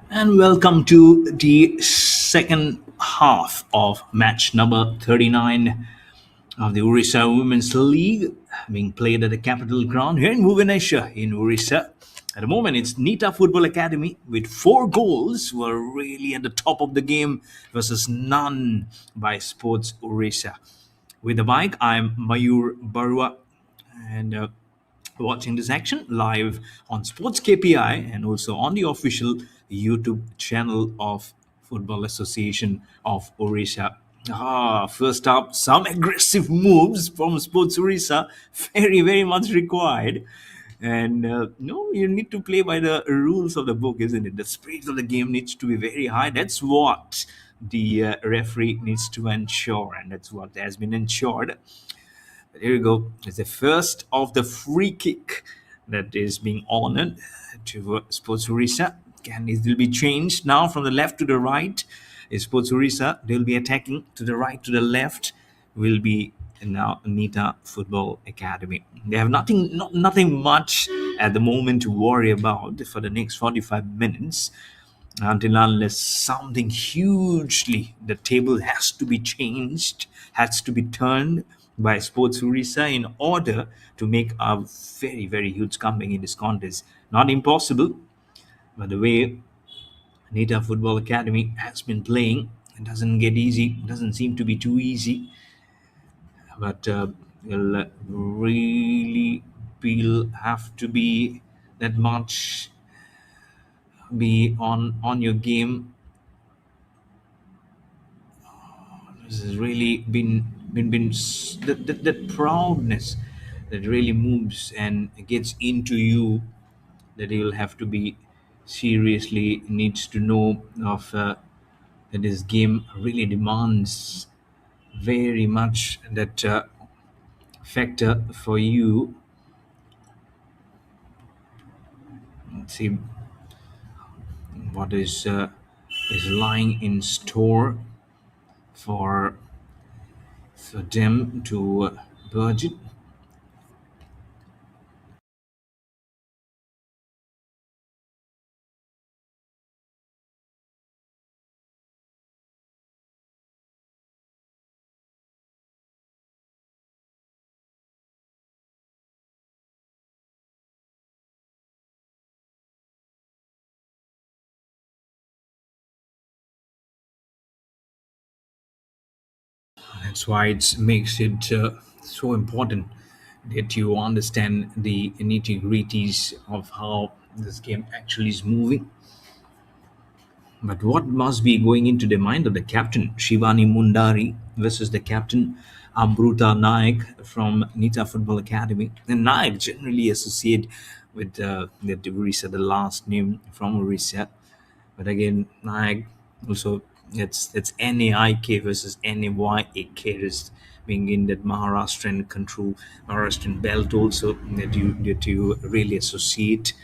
And welcome to the second half of match number 39 of the Odisha Women's League being played at the Capital Ground here in Bhubaneswar in Odisha. At the moment, it's NITA Football Academy with 4 goals were really at the top of the game versus none by Sports Odisha. With the mic, I'm Mayur Barua, and watching this action live on SportsKPI and also on the official YouTube channel of Football Association of Odisha. First up, some aggressive moves from Sports Odisha, very, very much required. And no, you need to play by the rules of the book, isn't it? The spirit of the game needs to be very high. That's what the referee needs to ensure, and that's what has been ensured. Here you go. It's the first of the free kick that is being honored to Sports Orissa. And it will be changed now from the left to the right. Is Sports Orissa, they'll be attacking to the right, to the left will be now NITA Football Academy. They have nothing much at the moment to worry about for the next 45 minutes until unless something hugely the table has to be changed, has to be turned by Sports Orissa in order to make a very, very huge comeback in this contest. Not impossible, but the way NITA Football Academy has been playing, it doesn't get easy, doesn't seem to be too easy, but will really will have to be that much be on your game. This has really that proudness that really moves and gets into you, that you'll have to be seriously needs to know of that this game really demands very much that factor for you. Let's see what is lying in store for them to budget. That's why it makes it so important that you understand the nitty gritties of how this game actually is moving. But what must be going into the mind of the captain, Shivani Mundari, versus the captain, Amruta Naik from Nita Football Academy? And Naik generally associate with the Orissa, the last name from Orissa. But again, I also it's NAIK versus NAYAK is being in that Maharashtrian control, Maharashtrian belt also that you really associate.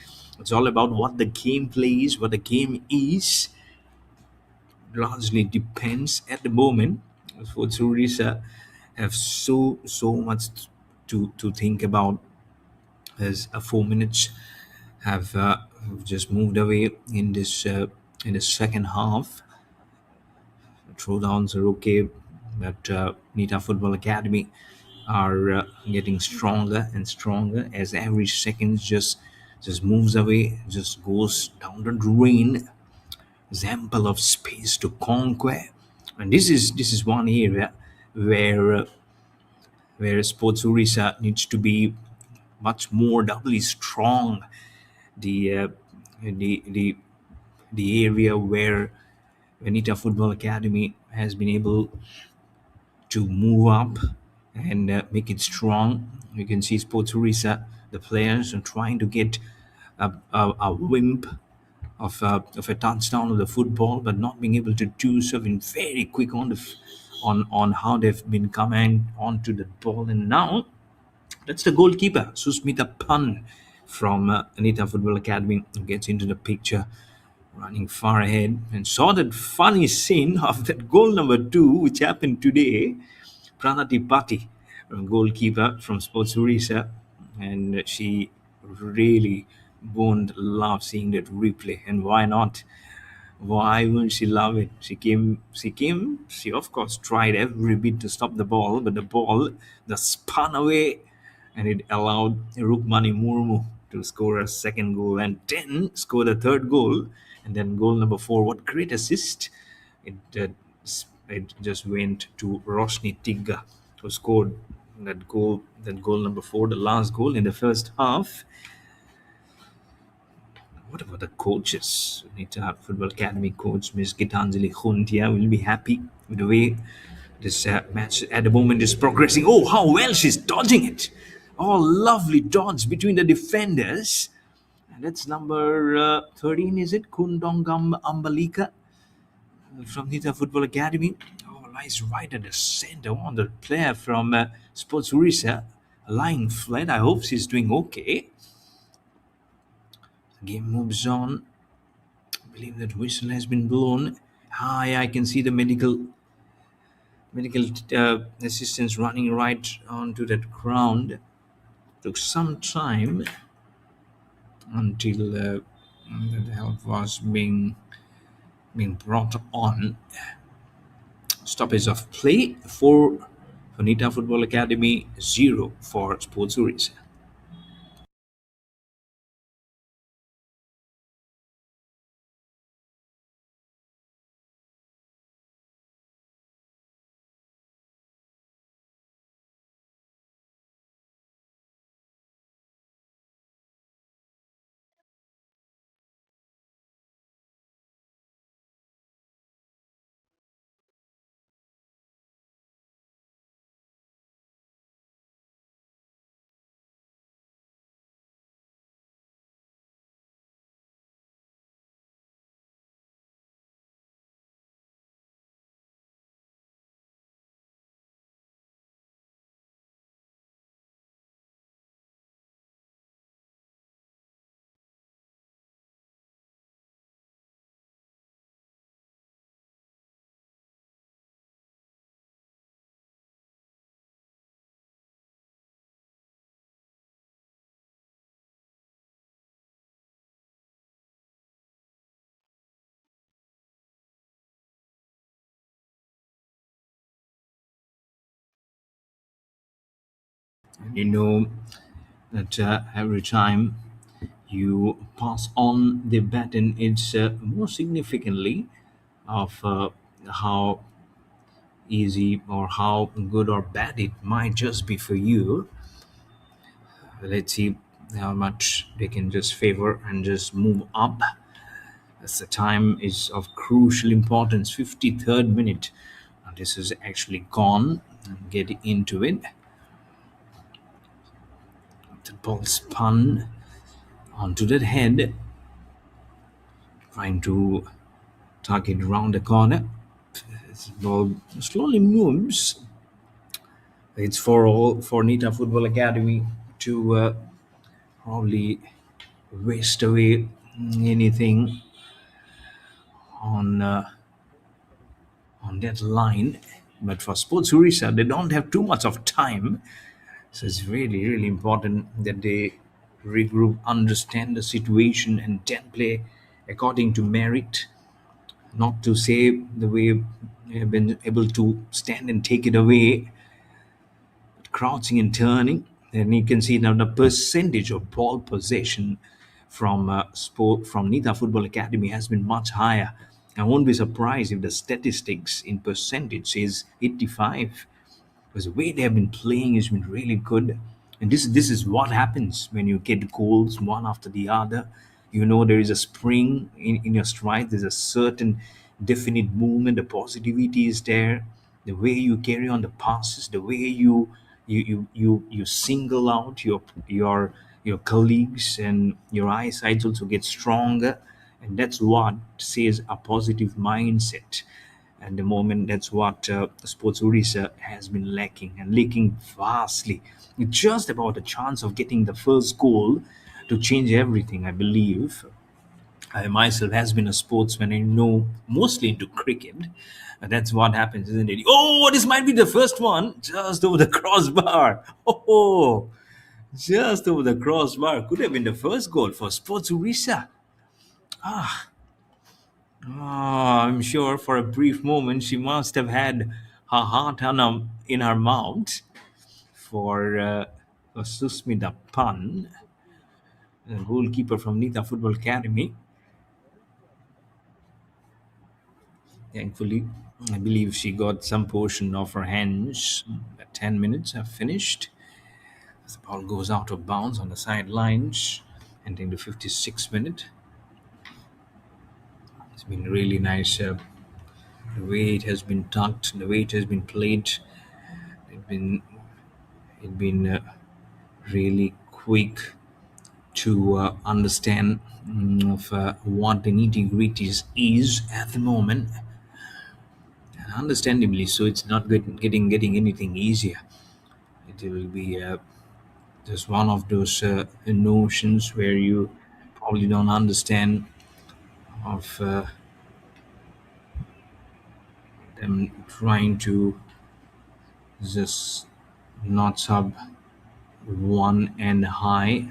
It's all about what the game plays, what the game is. Largely depends at the moment. For Orissa, have so much to think about. As 4 minutes have just moved away in the second half. Throwdowns are okay, but NITA Football Academy are getting stronger and stronger as every second just moves away, just goes down the drain. There's ample of space to conquer, and this is one area where where Sports Orissa needs to be much more doubly strong. The the the area where Venita Football Academy has been able to move up and make it strong. You can see Sports Orissa, the players are trying to get a wimp of a touchdown of the football, but not being able to do so. Been very quick on on how they've been coming onto the ball, and now that's the goalkeeper, Susmita Pan from Anita Football Academy, who gets into the picture, running far ahead, and saw that funny scene of that goal number two, which happened today. Pranati Pati, goalkeeper from Sports Orissa, and she really won't love seeing that replay. And why not? Why wouldn't she love it? She of course tried every bit to stop the ball, but the ball just spun away and it allowed Rukmani Murmu to score a second goal and then score the third goal. And then goal number four, what great assist! It, uh, it just went to Roshni Tigga, who scored that goal number four, the last goal in the first half. What about the coaches? NITA Football Academy coach Ms. Gitanjali Khuntia will be happy with the way this match at the moment is progressing. Oh, how well she's dodging it! Oh, lovely dodge between the defenders. And that's number 13, is it? Kundongam Ambalika from NITA Football Academy. Oh, lies right at the center on the player from Sports Orissa, lying flat. I hope she's doing okay. The game moves on. I believe that whistle has been blown. Hi, I can see the medical assistants running right onto that ground. Took some time until the help was being brought on. Stoppage of play for Nita Football Academy, 0 for Sports Orissa. You know that every time you pass on the baton, it's more significantly of how easy or how good or bad it might just be for you. Let's see how much they can just favor and just move up as the time is of crucial importance. 53rd minute. Now, this is actually gone. Get into it. The ball spun. onto that head, trying to target around the corner. This ball slowly moves. It's for all for NITA Football Academy to probably waste away anything on that line. But for Sports Orissa, they don't have too much of time, so it's really really important that they regroup, understand the situation, and then play according to merit. Not to say the way they have been able to stand and take it away, crouching and turning. And you can see now the percentage of ball possession from Nita Football Academy has been much higher. I won't be surprised if the statistics in percentage is 85, because the way they have been playing has been really good. And this is what happens when you get goals one after the other. You know there is a spring in your stride. There's a certain definite movement. The positivity is there. The way you carry on the passes, the way you single out your colleagues, and your eyesight also gets stronger, and that's what says a positive mindset. At the moment, that's what Sports Orissa has been lacking and leaking vastly. It's just about a chance of getting the first goal to change everything, I believe. I myself has been a sportsman and know mostly into cricket. That's what happens, isn't it? Oh, this might be the first one, just over the crossbar. Oh, just over the crossbar. Could have been the first goal for Sports Orissa. I'm sure for a brief moment she must have had her heart in her mouth for Susmita Pan, the goalkeeper from Nita Football Academy. Thankfully, I believe she got some portion of her hands. The 10 minutes have finished. The ball goes out of bounds on the sidelines, entering the 56th minute. It's been really nice. The way it has been tucked, the way it has been played, it's been it been really quick to understand of what the nitty gritties is at the moment, and understandably so. It's not getting anything easier. It will be just one of those notions where you probably don't understand of them trying to just notch up one and high.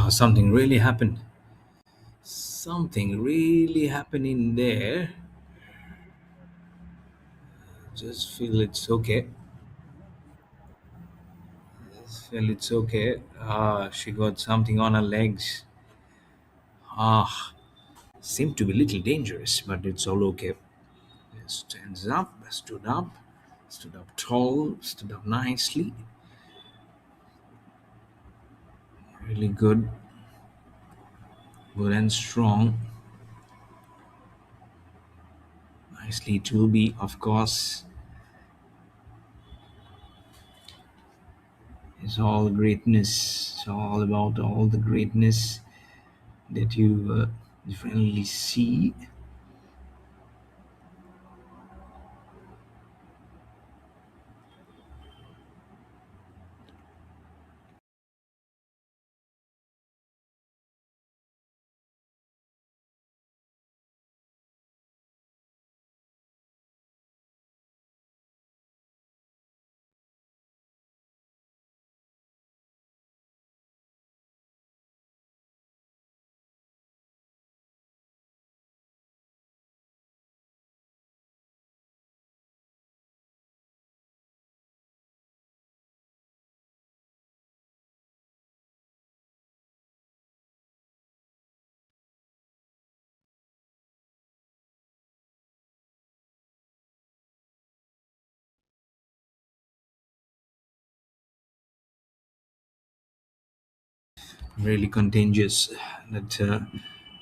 Something really happened. Something really happened in there. Just feel it's okay. Feel it's okay. She got something on her legs. Ah, seemed to be a little dangerous, but it's all okay. Stands up, stood up tall, stood up nicely. Really good and strong. Nicely it will be, of course. It's all greatness. It's all about all the greatness that you finally see. really contagious that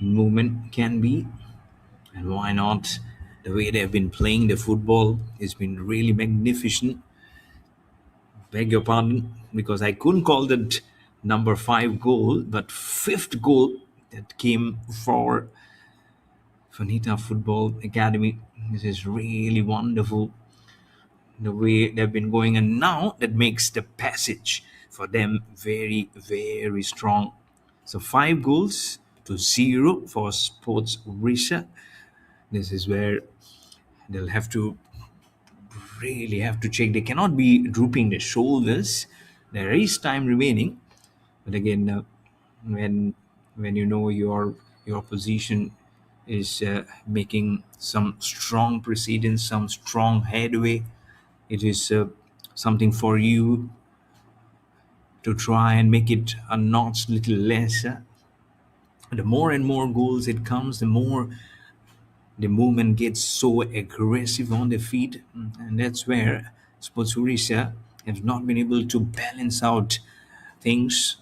movement can be, and why not? The way they've been playing the football has been really magnificent. Beg your pardon, because I couldn't call that number five goal, but fifth goal that came for NITA Football Academy. This is really wonderful the way they've been going, and now that makes the passage for them very, very strong. So 5 goals to 0 for Sports Odisha. This is where they'll have to really have to check. They cannot be drooping their shoulders. There is time remaining, but again, when when you know your position is making some strong precedence, some strong headway, it is something for you to try and make it a notch little lesser. The more and more goals it comes, the more the movement gets so aggressive on the feet, and that's where Sports Orissa have not been able to balance out things.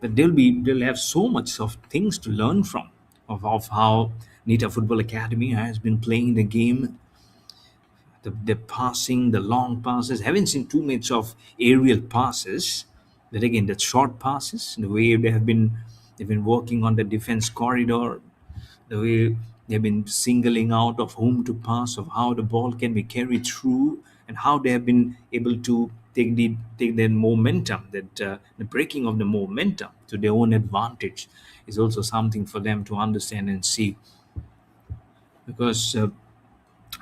But they'll have so much of things to learn from of how NITA Football Academy has been playing the game, the passing, the long passes. Haven't seen too much of aerial passes, but again, the short passes, the way they've been working on the defense corridor, the way they've been singling out of whom to pass, of how the ball can be carried through, and how they have been able to take their momentum, that the breaking of the momentum to their own advantage is also something for them to understand and see, because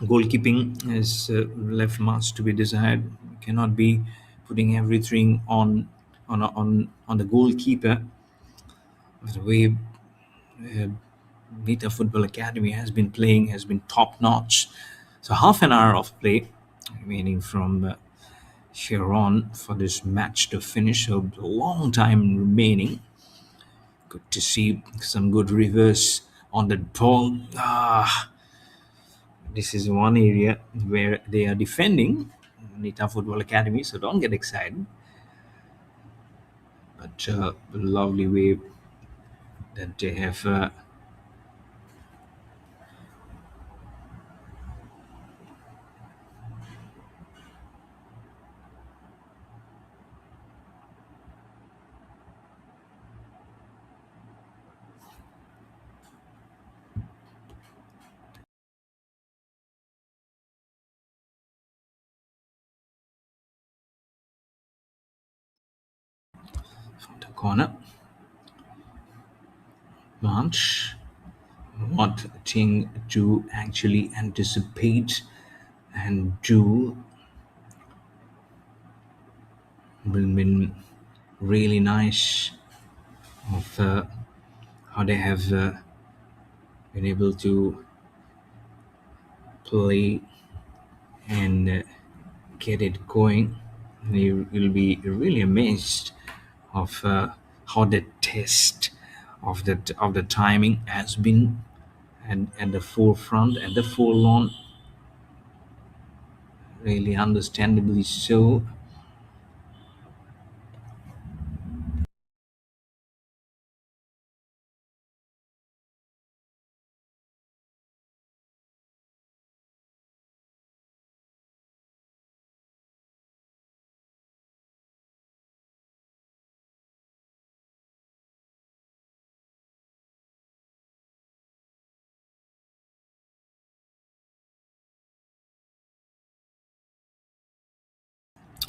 goalkeeping has left much to be desired. You cannot be putting everything on the goalkeeper. The way Nita Football Academy has been playing has been top notch. So half an hour of play remaining from here on for this match to finish. A long time remaining. Good to see some good reverse on the ball. This is one area where they are defending Nita Football Academy, so don't get excited. But lovely way that they have from the corner. March. What thing to actually anticipate and do will been really nice of how they have been able to play and get it going. You'll be really amazed of how the test of the timing has been at the forefront, at the forelong, really understandably so.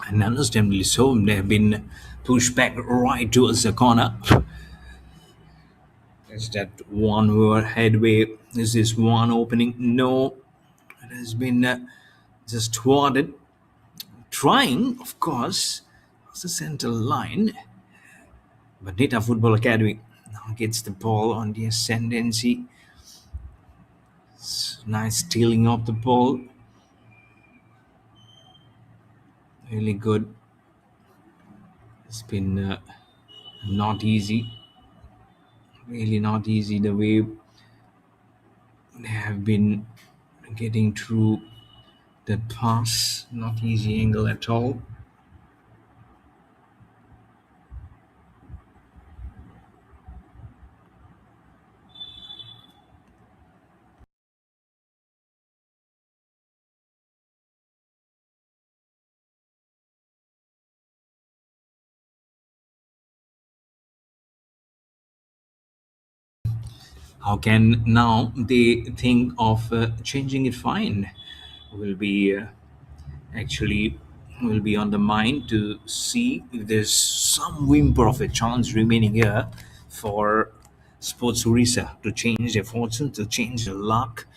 And understandably so, they have been pushed back right towards the corner. Is that one more headway? Is this one opening? No, it has been just thwarted. Trying, of course, was the center line, but Data Football Academy now gets the ball on the ascendancy. Nice stealing of the ball. Really good. It's been not easy. Really not easy the way they have been getting through that pass. Not easy angle at all. How can now they think of changing it? Fine, will be actually will be on the mind to see if there's some whimper of a chance remaining here for Sports Orissa to change their fortune, to change their luck.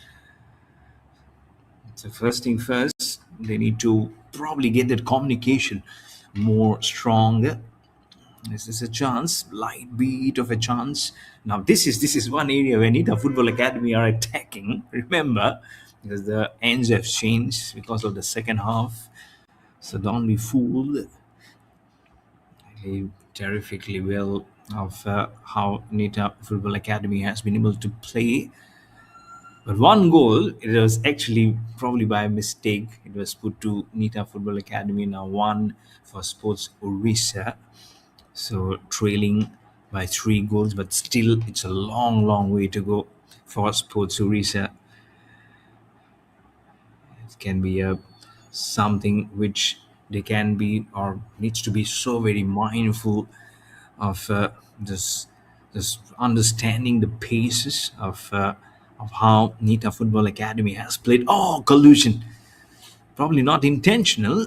So first thing first, they need to probably get that communication more stronger. This is a chance, light beat of a chance. Now this is one area where NITA Football Academy are attacking. Remember, because the ends have changed because of the second half. So don't be fooled. He terrifically well of how NITA Football Academy has been able to play. But one goal, it was actually probably by mistake. It was put to NITA Football Academy. Now one for Sports Orissa. So trailing by 3 goals, but still it's a long, long way to go for Sports Orissa. It can be a something which they can be or needs to be so very mindful of this understanding the paces of how NITA Football Academy has played. Oh, collusion! Probably not intentional.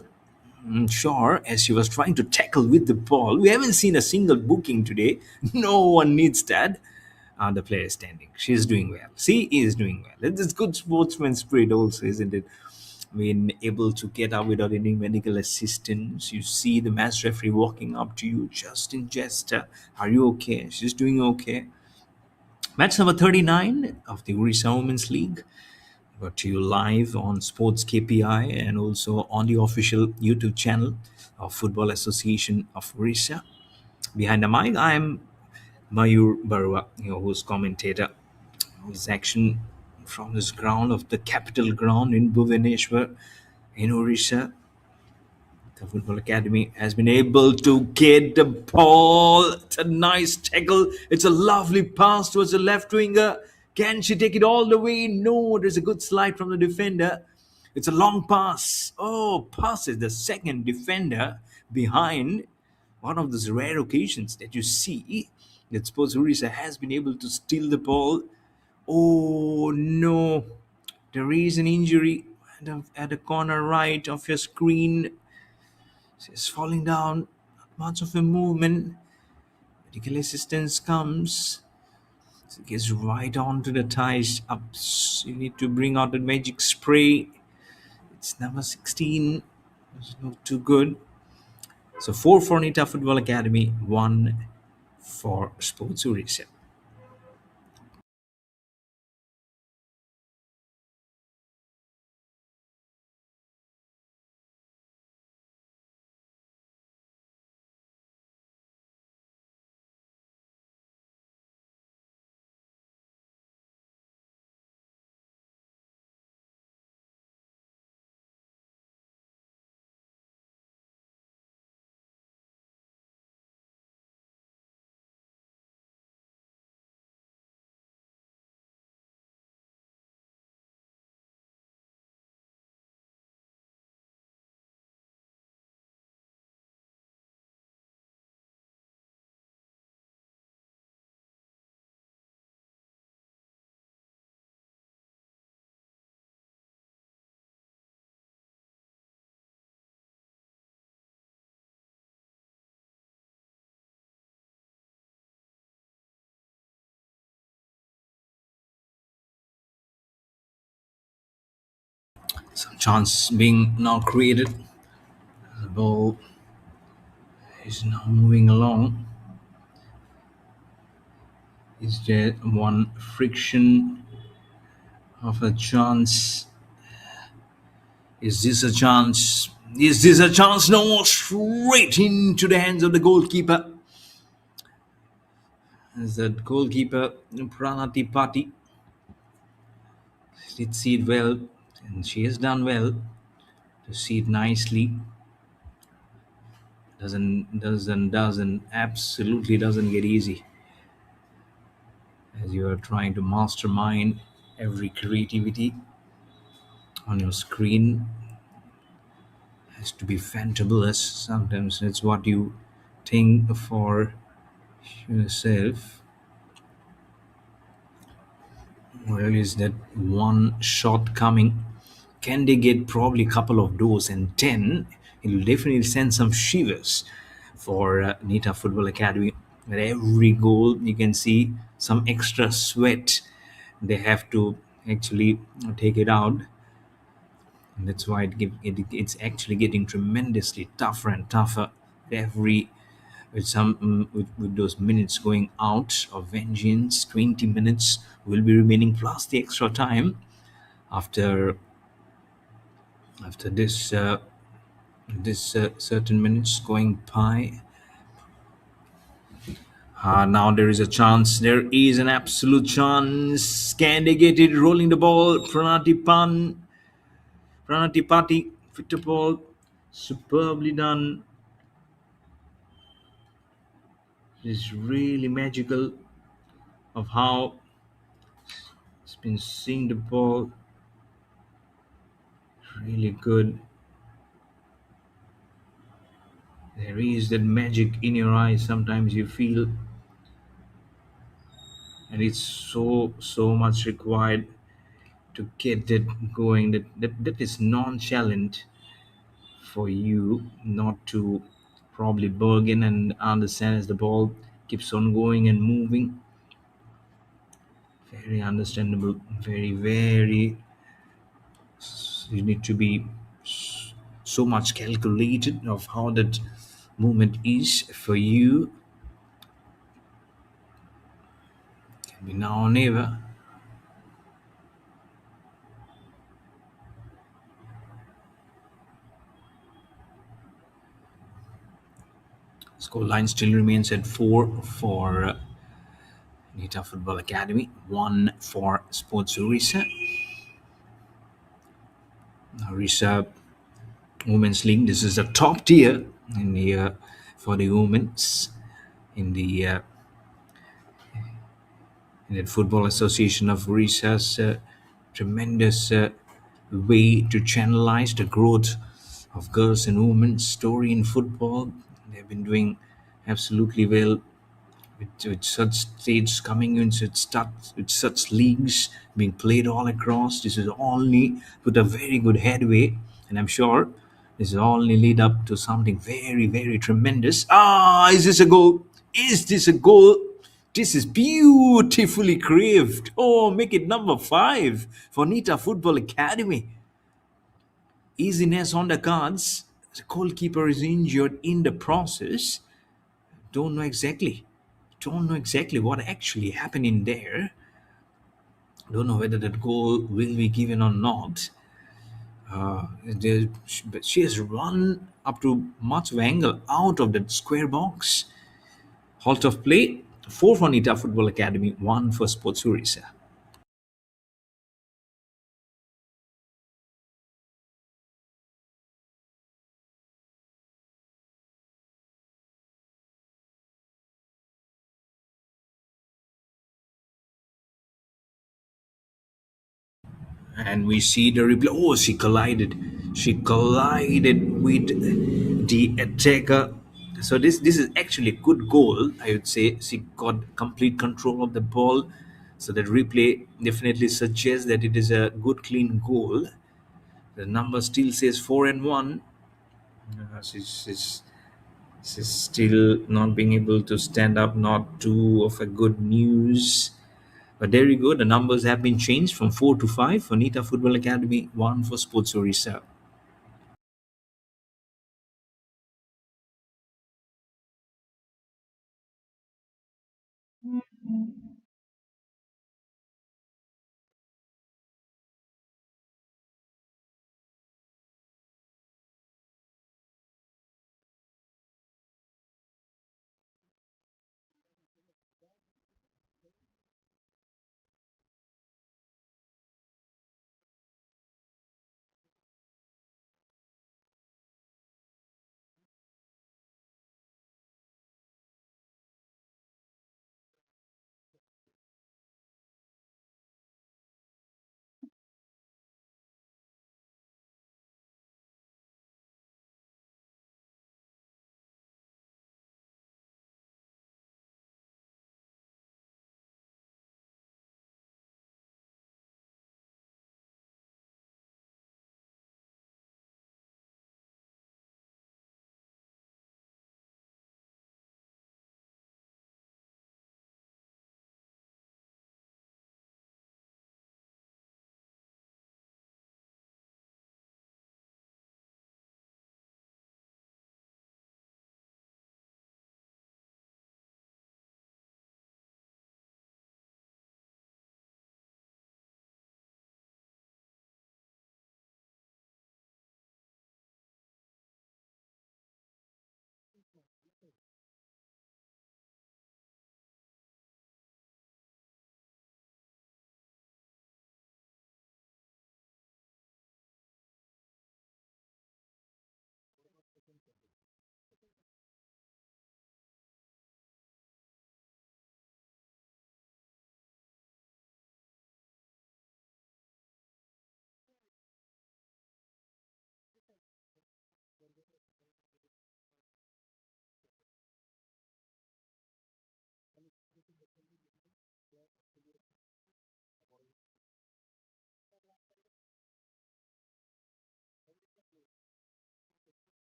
Sure, as she was trying to tackle with the ball. We haven't seen a single booking today. No one needs that. The player is standing. She's doing well. She is doing well. It's good sportsman spirit, also, isn't it? Being able to get up without any medical assistance. You see the match referee walking up to you just in gesture. Are you okay? She's doing okay. Match number 39 of the Orissa Women's League. Brought to you live on Sports KPI and also on the official YouTube channel of Football Association of Orissa. Behind the mic, I'm Mayur Barua, your host commentator. This action from this ground of the capital ground in Bhubaneswar in Orissa. The Football Academy has been able to get the ball. It's a nice tackle. It's a lovely pass towards the left winger. Can she take it all the way? No, there's a good slide from the defender. It's a long pass. Oh, passes the second defender behind. One of those rare occasions that you see that Sports Orissa has been able to steal the ball. Oh no, there is an injury at the corner right of your screen. She's falling down. Not much of a movement. Medical assistance comes. She gets right onto the ties. Up. You need to bring out the magic spray. It's number 16. It's not too good. So 4 for NITA Football Academy, 1 for Sports Orissa. Some chance being now created. The ball is now moving along. Is there one friction of a chance? Is this a chance? Is this a chance? No, straight into the hands of the goalkeeper. As the goalkeeper, Pranati Pati, did see it well, and she has done well to see it nicely. Absolutely doesn't get easy as you are trying to mastermind every creativity on your screen. Has to be fantabulous. Sometimes it's what you think for yourself. Well, is that one shot coming? Can they get probably a couple of those? And 10, it'll definitely send some shivers for NITA Football Academy. At every goal, you can see some extra sweat. They have to actually take it out. And that's why it's actually getting tremendously tougher and tougher every with those minutes going out of vengeance. 20 minutes will be remaining plus the extra time after this certain minutes going by. Now there is a chance. There is an absolute chance. Can they get it? Rolling the ball. Pranati fit the ball. Superbly done. It's really magical of how it's been seeing the ball. Really good. There is that magic in your eyes. Sometimes you feel, and it's so much required to get that going. That is nonchalant for you not to probably bargain and understand as the ball keeps on going and moving. Very understandable. Very. You need to be so much calculated of how that movement is for you. Can be now or never. Score line still remains at 4 for NITA Football Academy, 1 for Sports Orissa. Orissa Women's League. This is the top tier in the for the women's in the Indian Football Association of Orissa's tremendous way to channelize the growth of girls and women's story in football. They've been doing absolutely well with such states coming in, with such leagues being played all across. This is only put a very good headway, and I'm sure this is only lead up to something very tremendous. Is this a goal? Is this a goal? This is beautifully craved. Oh, make it number 5 for NITA Football Academy. Easiness on the cards. The goalkeeper is injured in the process. Don't know exactly. Don't know exactly what actually happened in there. Don't know whether that goal will be given or not. But she has run up to much of angle out of that square box. Halt of play. 4 for Nita Football Academy, 1 for Sports Orissa. And we see the replay. Oh, she collided. She collided with the attacker. So this is actually a good goal, I would say. She got complete control of the ball. So that replay definitely suggests that it is a good clean goal. The number still says 4-1. She's still not being able to stand up, not too of a good news. But there you go. The numbers have been changed from 4 to 5 for Nita Football Academy, 1 for Sports Orissa.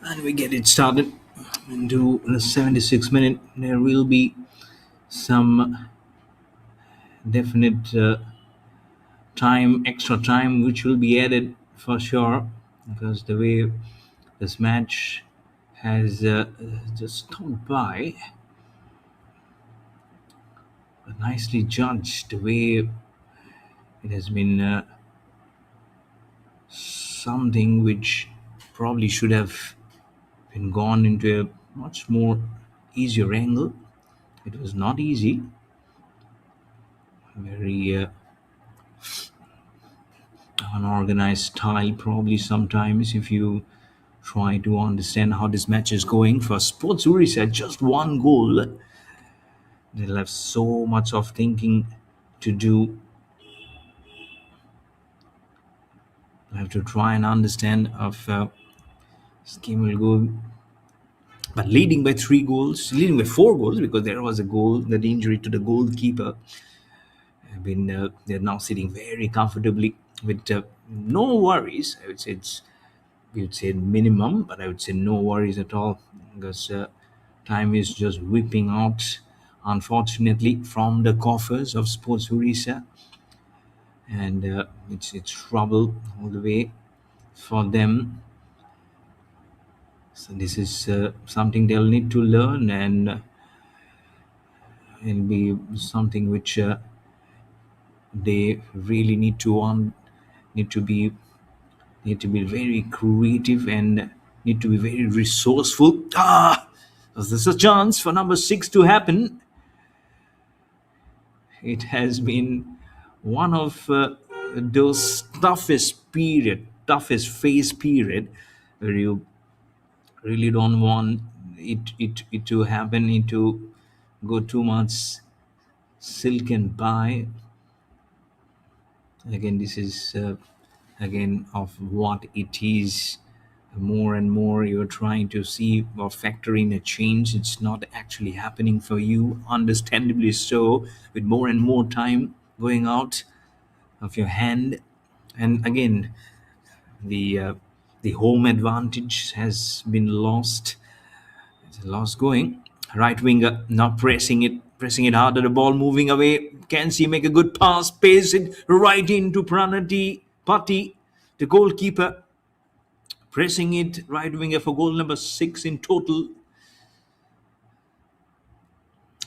And we get it started into the 76 minute. There will be some definite time, extra time, which will be added for sure, because the way this match has just stopped by, but nicely judged, the way it has been something which probably should have been gone into a much more easier angle. It was not easy, very unorganized style, probably sometimes, if you try to understand how this match is going. For Sports Orissa, just one goal, they'll have so much of thinking to do. I have to try and understand if this game will go. But leading by 3 goals, leading by 4 goals, because there was a goal, that injury to the goalkeeper. Have been they're now sitting very comfortably with no worries. I would say we would say minimum, but I would say no worries at all, because time is just whipping out, unfortunately, from the coffers of Sports Orissa, and it's trouble all the way for them. So this is something they'll need to learn, and it'll be something which they really need to be need to be very creative and need to be very resourceful. There's a chance for number 6 to happen. It has been one of those toughest phase period, where you really don't want it to happen, it to go too much silken by. Again, this is again of what it is. More and more you're trying to see or factor in a change, it's not actually happening for you, understandably so, with more and more time going out of your hand. And again, the uh, the home advantage has been lost. It's a loss going. Right winger now pressing it harder. The ball moving away. Can she make a good pass? Pace it right into Pranati Patti, the goalkeeper, pressing it right winger for goal number 6 in total.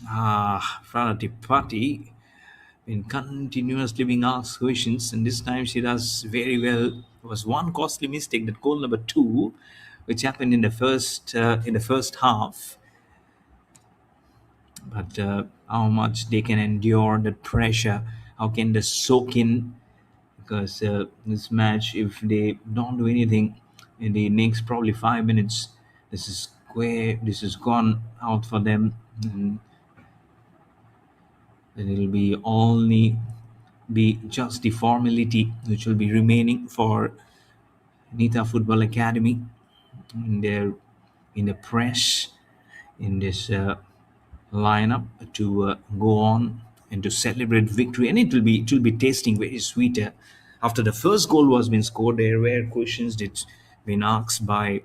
Pranati Patti been continuously being asked questions, and this time she does very well. There was one costly mistake, that goal number 2, which happened in the first half. But how much they can endure that pressure, how can they soak in, because this match, if they don't do anything in the next probably 5 minutes, this is gone out for them, and then it'll be only be just the formality which will be remaining for NITA Football Academy in their in the press in this lineup to go on and to celebrate victory, and it will be tasting very sweeter. After the first goal was been scored, there were questions that been asked by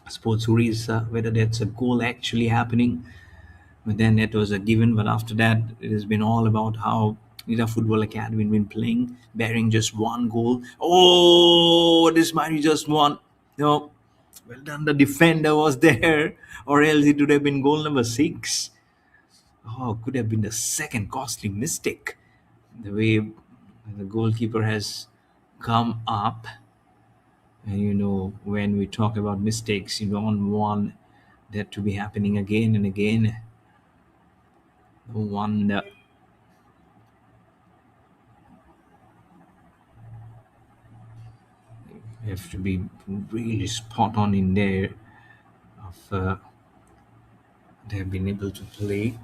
Sports Orissa whether that's a goal actually happening. But then it was a given. But after that, it has been all about how Nita Football Academy been playing, bearing just one goal. Oh, this might be just one. No, well done. The defender was there, or else it would have been goal number 6. Oh, could have been the second costly mistake. The way the goalkeeper has come up, and when we talk about mistakes, you don't want that to be happening again and again. One have to be really spot on in there of they have been able to play.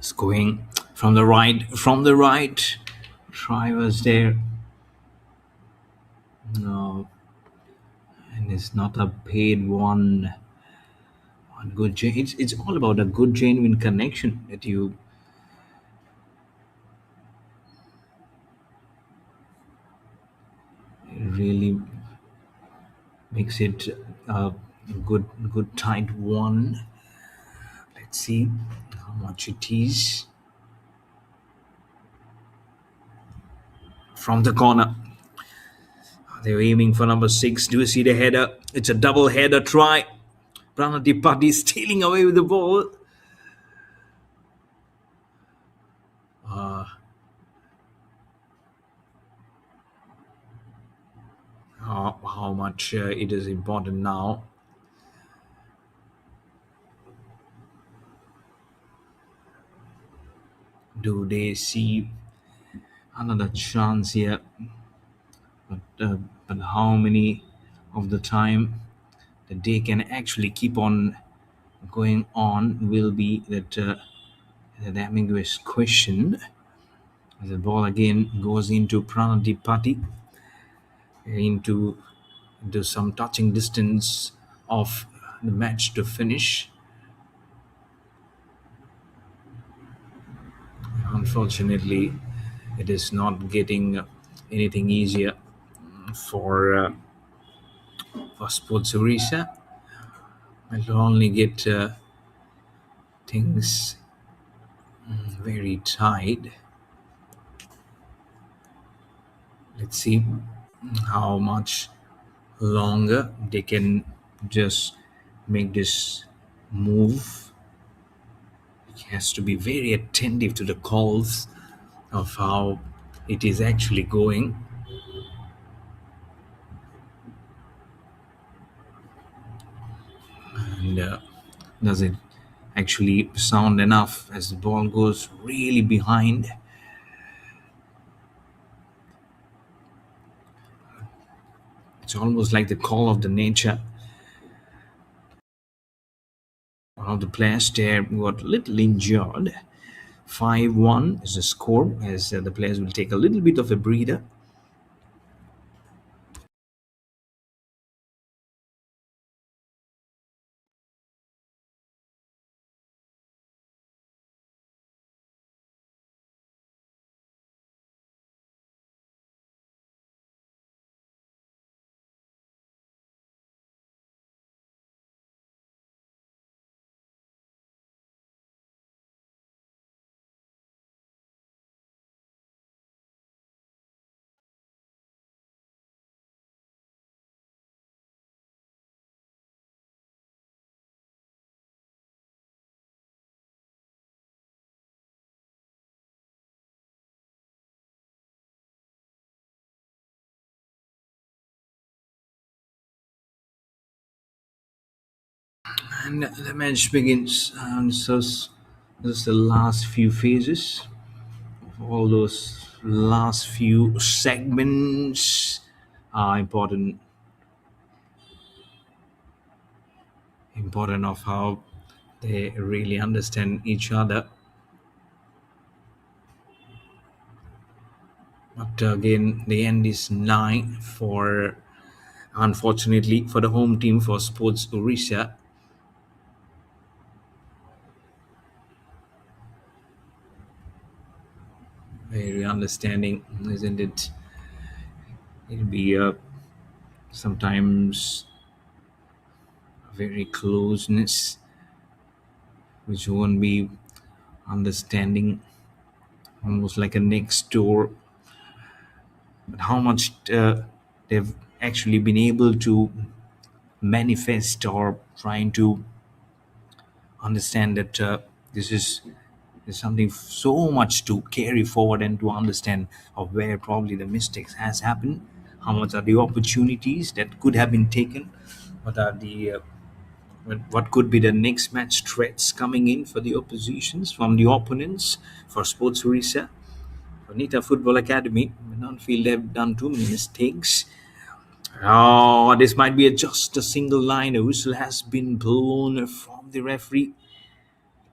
It's going from the right. From the right. Try was there. No, and it's not a paid one. One good. It's all about a good genuine connection that you really makes it a good tight one. Let's see how much it is from the corner. They're aiming for number 6. Do you see the header? It's a double header try. Pranadipati stealing away with the ball. How much it is important now. Do they see another chance here? But how many of the time that they can actually keep on going on will be that ambiguous question. The ball again goes into Pranadipati, into some touching distance of the match to finish. Unfortunately, it is not getting anything easier for Sports Odisha. It will only get things very tight. Let's see how much longer they can just make this move. He has to be very attentive to the calls of how it is actually going. And does it actually sound enough as the ball goes really behind? It's almost like the call of the nature. One of the players there got a little injured. 5-1 is the score as the players will take a little bit of a breather. And the match begins. And so this is the last few phases of all those last few segments are important of how they really understand each other. But again, the end is 9 for, unfortunately, for the home team for Sports Odisha. Very understanding, isn't it? It'll be sometimes very closeness, which won't be understanding, almost like a next door. But how much they've actually been able to manifest or trying to understand that this is there's something so much to carry forward and to understand of where probably the mistakes has happened, how much are the opportunities that could have been taken, what are the what could be the next match threats coming in for the oppositions from the opponents for Sports Orissa, for NITA Football Academy. I don't feel they've done too many mistakes. Oh, this might be just a single line. A whistle has been blown from the referee.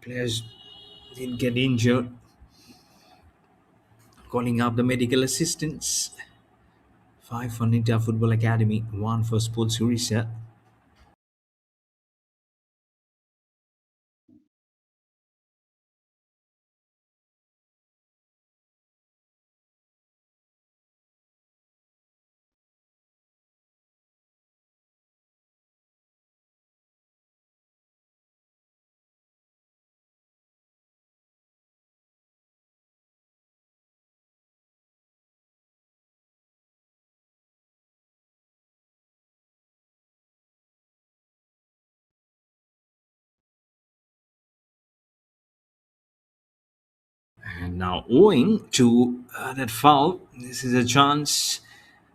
Players didn't get injured, calling up the medical assistants. Five for NITA Football Academy, one for Sports Odisha. And now, owing to that foul, this is a chance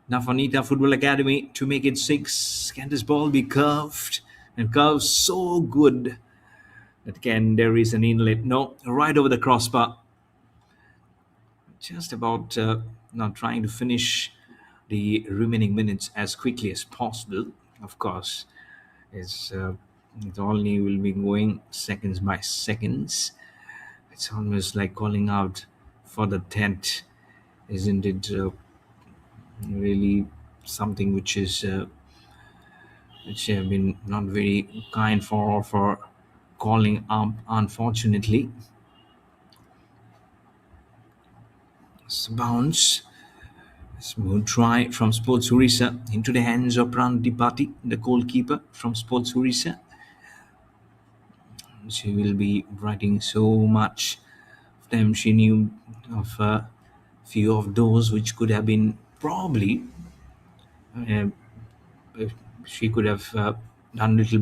now for NITA Football Academy to make it six. Can this ball be curved? And curved so good that can there is an inlet. No, right over the crossbar. Just about now trying to finish the remaining minutes as quickly as possible. Of course, it only will be going seconds by seconds. It's almost like calling out for the tent, isn't it? Really something which have been not very kind for calling up. Unfortunately, it's a bounce. Smooth try from Sports Orissa into the hands of Pran Dipati, the goalkeeper from Sports Orissa. She will be writing so much of them. She knew of a few of those which could have been probably uh, if she could have done a little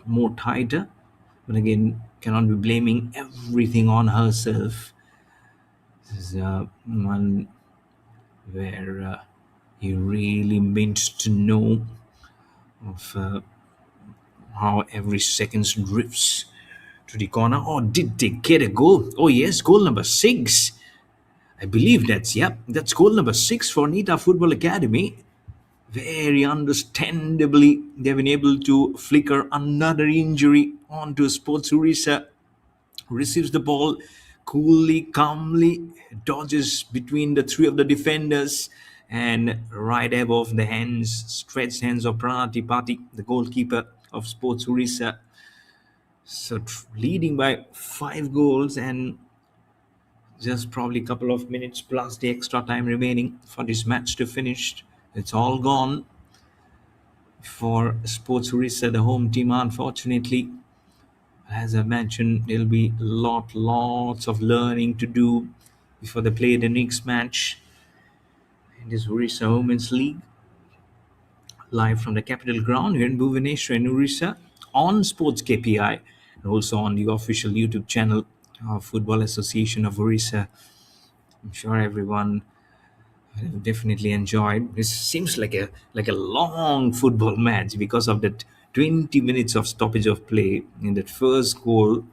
more tighter. But again, cannot be blaming everything on herself. This is one where you really meant to know of how every second drifts to the corner. Oh, did they get a goal? Oh, yes, goal number six. I believe that's goal number six for NITA Football Academy. Very understandably, they've been able to flicker another injury onto Sports Orissa. Receives the ball coolly, calmly, dodges between the three of the defenders, and right above the hands, stretched hands of Pranati Pati, the goalkeeper of Sports Orissa. So leading by 5 goals, and just probably a couple of minutes plus the extra time remaining for this match to finish. It's all gone for Sports Orissa, the home team. Unfortunately, as I mentioned, there'll be lots of learning to do before they play the next match in this Orissa Women's League, live from the capital ground here in Bhubaneswar in Orissa on Sports KPI and also on the official YouTube channel of Football Association of Orissa. I'm sure everyone definitely enjoyed. This seems like a long football match because of that 20 minutes of stoppage of play in that first goal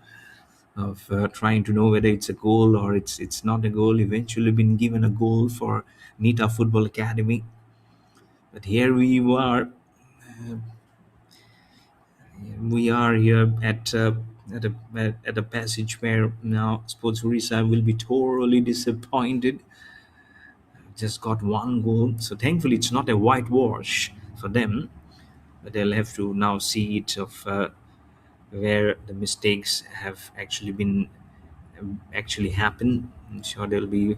of trying to know whether it's a goal or it's not a goal. Eventually, been given a goal for NITA Football Academy, but here we are here at a passage where now Sports Orissa will be thoroughly disappointed. Just got one goal, so thankfully it's not a whitewash for them, but they'll have to now see it of where the mistakes have actually happened. I'm sure there'll be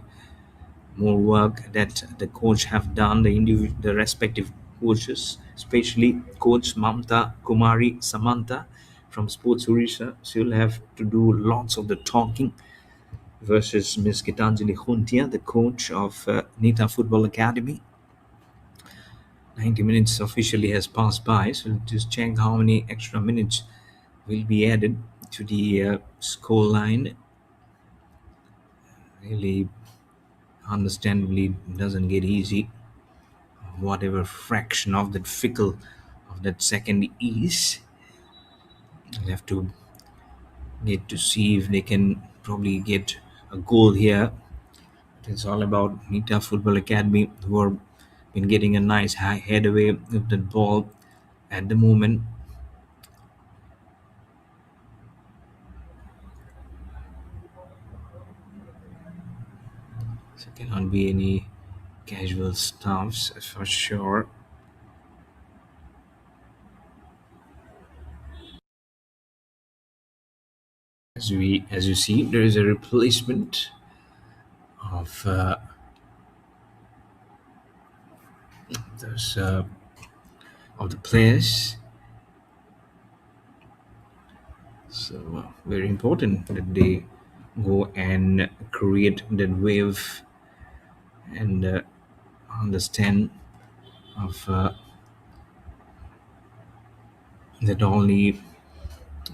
more work that the coach have done, the respective coaches, especially Coach Mamta Kumari Samantha from Sports Orissa. She'll have to do lots of the talking versus Miss Gitanjali Huntia, the coach of NITA Football Academy. 90 minutes officially has passed by, so just check how many extra minutes will be added to the score line. Really, understandably, doesn't get easy. Whatever fraction of that fickle of that second is, they'll have to get to see if they can probably get a goal here. It's all about NITA Football Academy, who are been getting a nice high headway with the ball at the moment. There cannot be any casual stuffs for sure. As you see, there is a replacement of those of the players. So very important that they go and create that wave and understand of that only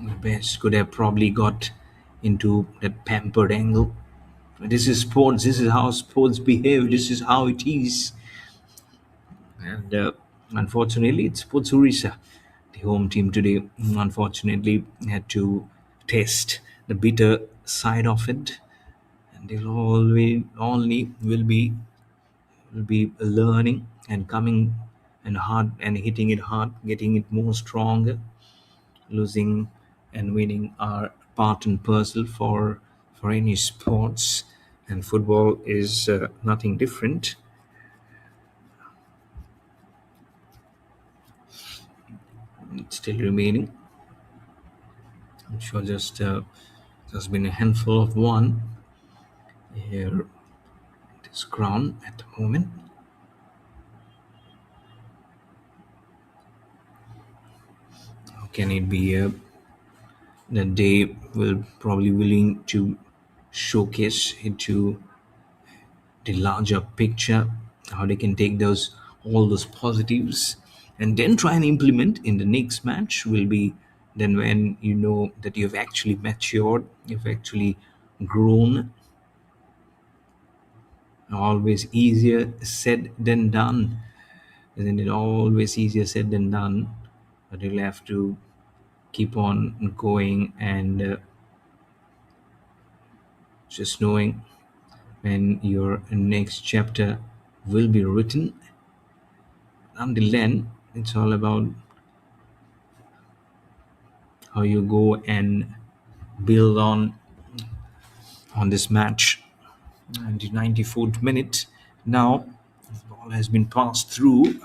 the best could have probably got into that pampered angle. This is sports. This is how sports behave. This is how it is. And unfortunately, it's Sports Orissa. The home team today, unfortunately, had to test the bitter side of it, and they'll always only will be learning and coming and hard and hitting it hard, getting it more stronger. Losing and winning are part and parcel for any sports, and football is nothing different. It's still remaining. I'm sure there's been a handful of one here this ground at the moment. How can it be that they will probably willing to showcase into the larger picture, how they can take those all those positives and then try and implement in the next match will be then when you know that you've actually matured, you've actually grown. Always easier said than done. Isn't it always easier said than done? But you'll have to keep on going and just knowing when your next chapter will be written. Until then, it's all about how you go and build on this match. And the 94th minute now, the ball has been passed through.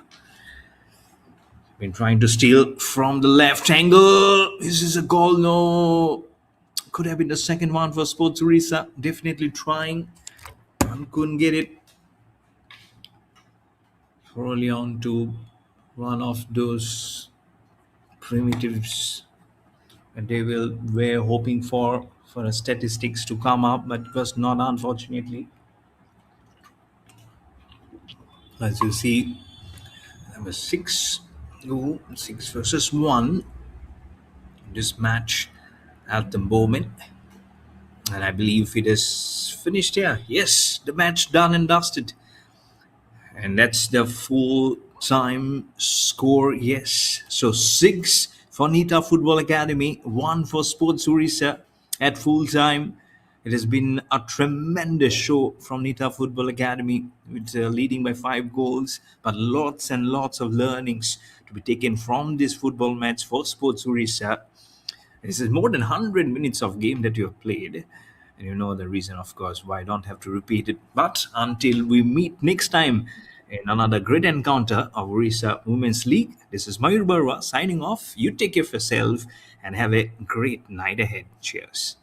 Been trying to steal from the left angle. This is a goal. No, could have been the second one for Sports Orissa. Definitely trying and couldn't get it. Probably on to one of those primitives that they will were hoping for a statistics to come up, but it was not, unfortunately. As you see, number six, oh, 6 versus 1 in this match at the moment. And I believe it is finished here. Yes, the match done and dusted. And that's the full time score. Yes. So 6 for NITA Football Academy, 1 for Sports Orissa at full time. It has been a tremendous show from NITA Football Academy, with leading by 5 goals, but lots and lots of learnings to be taken from this football match for Sports Orissa. This is more than 100 minutes of game that you have played. And you know the reason, of course, why I don't have to repeat it. But until we meet next time in another great encounter of Orissa Women's League, this is Mayur Barwa signing off. You take care of yourself and have a great night ahead. Cheers.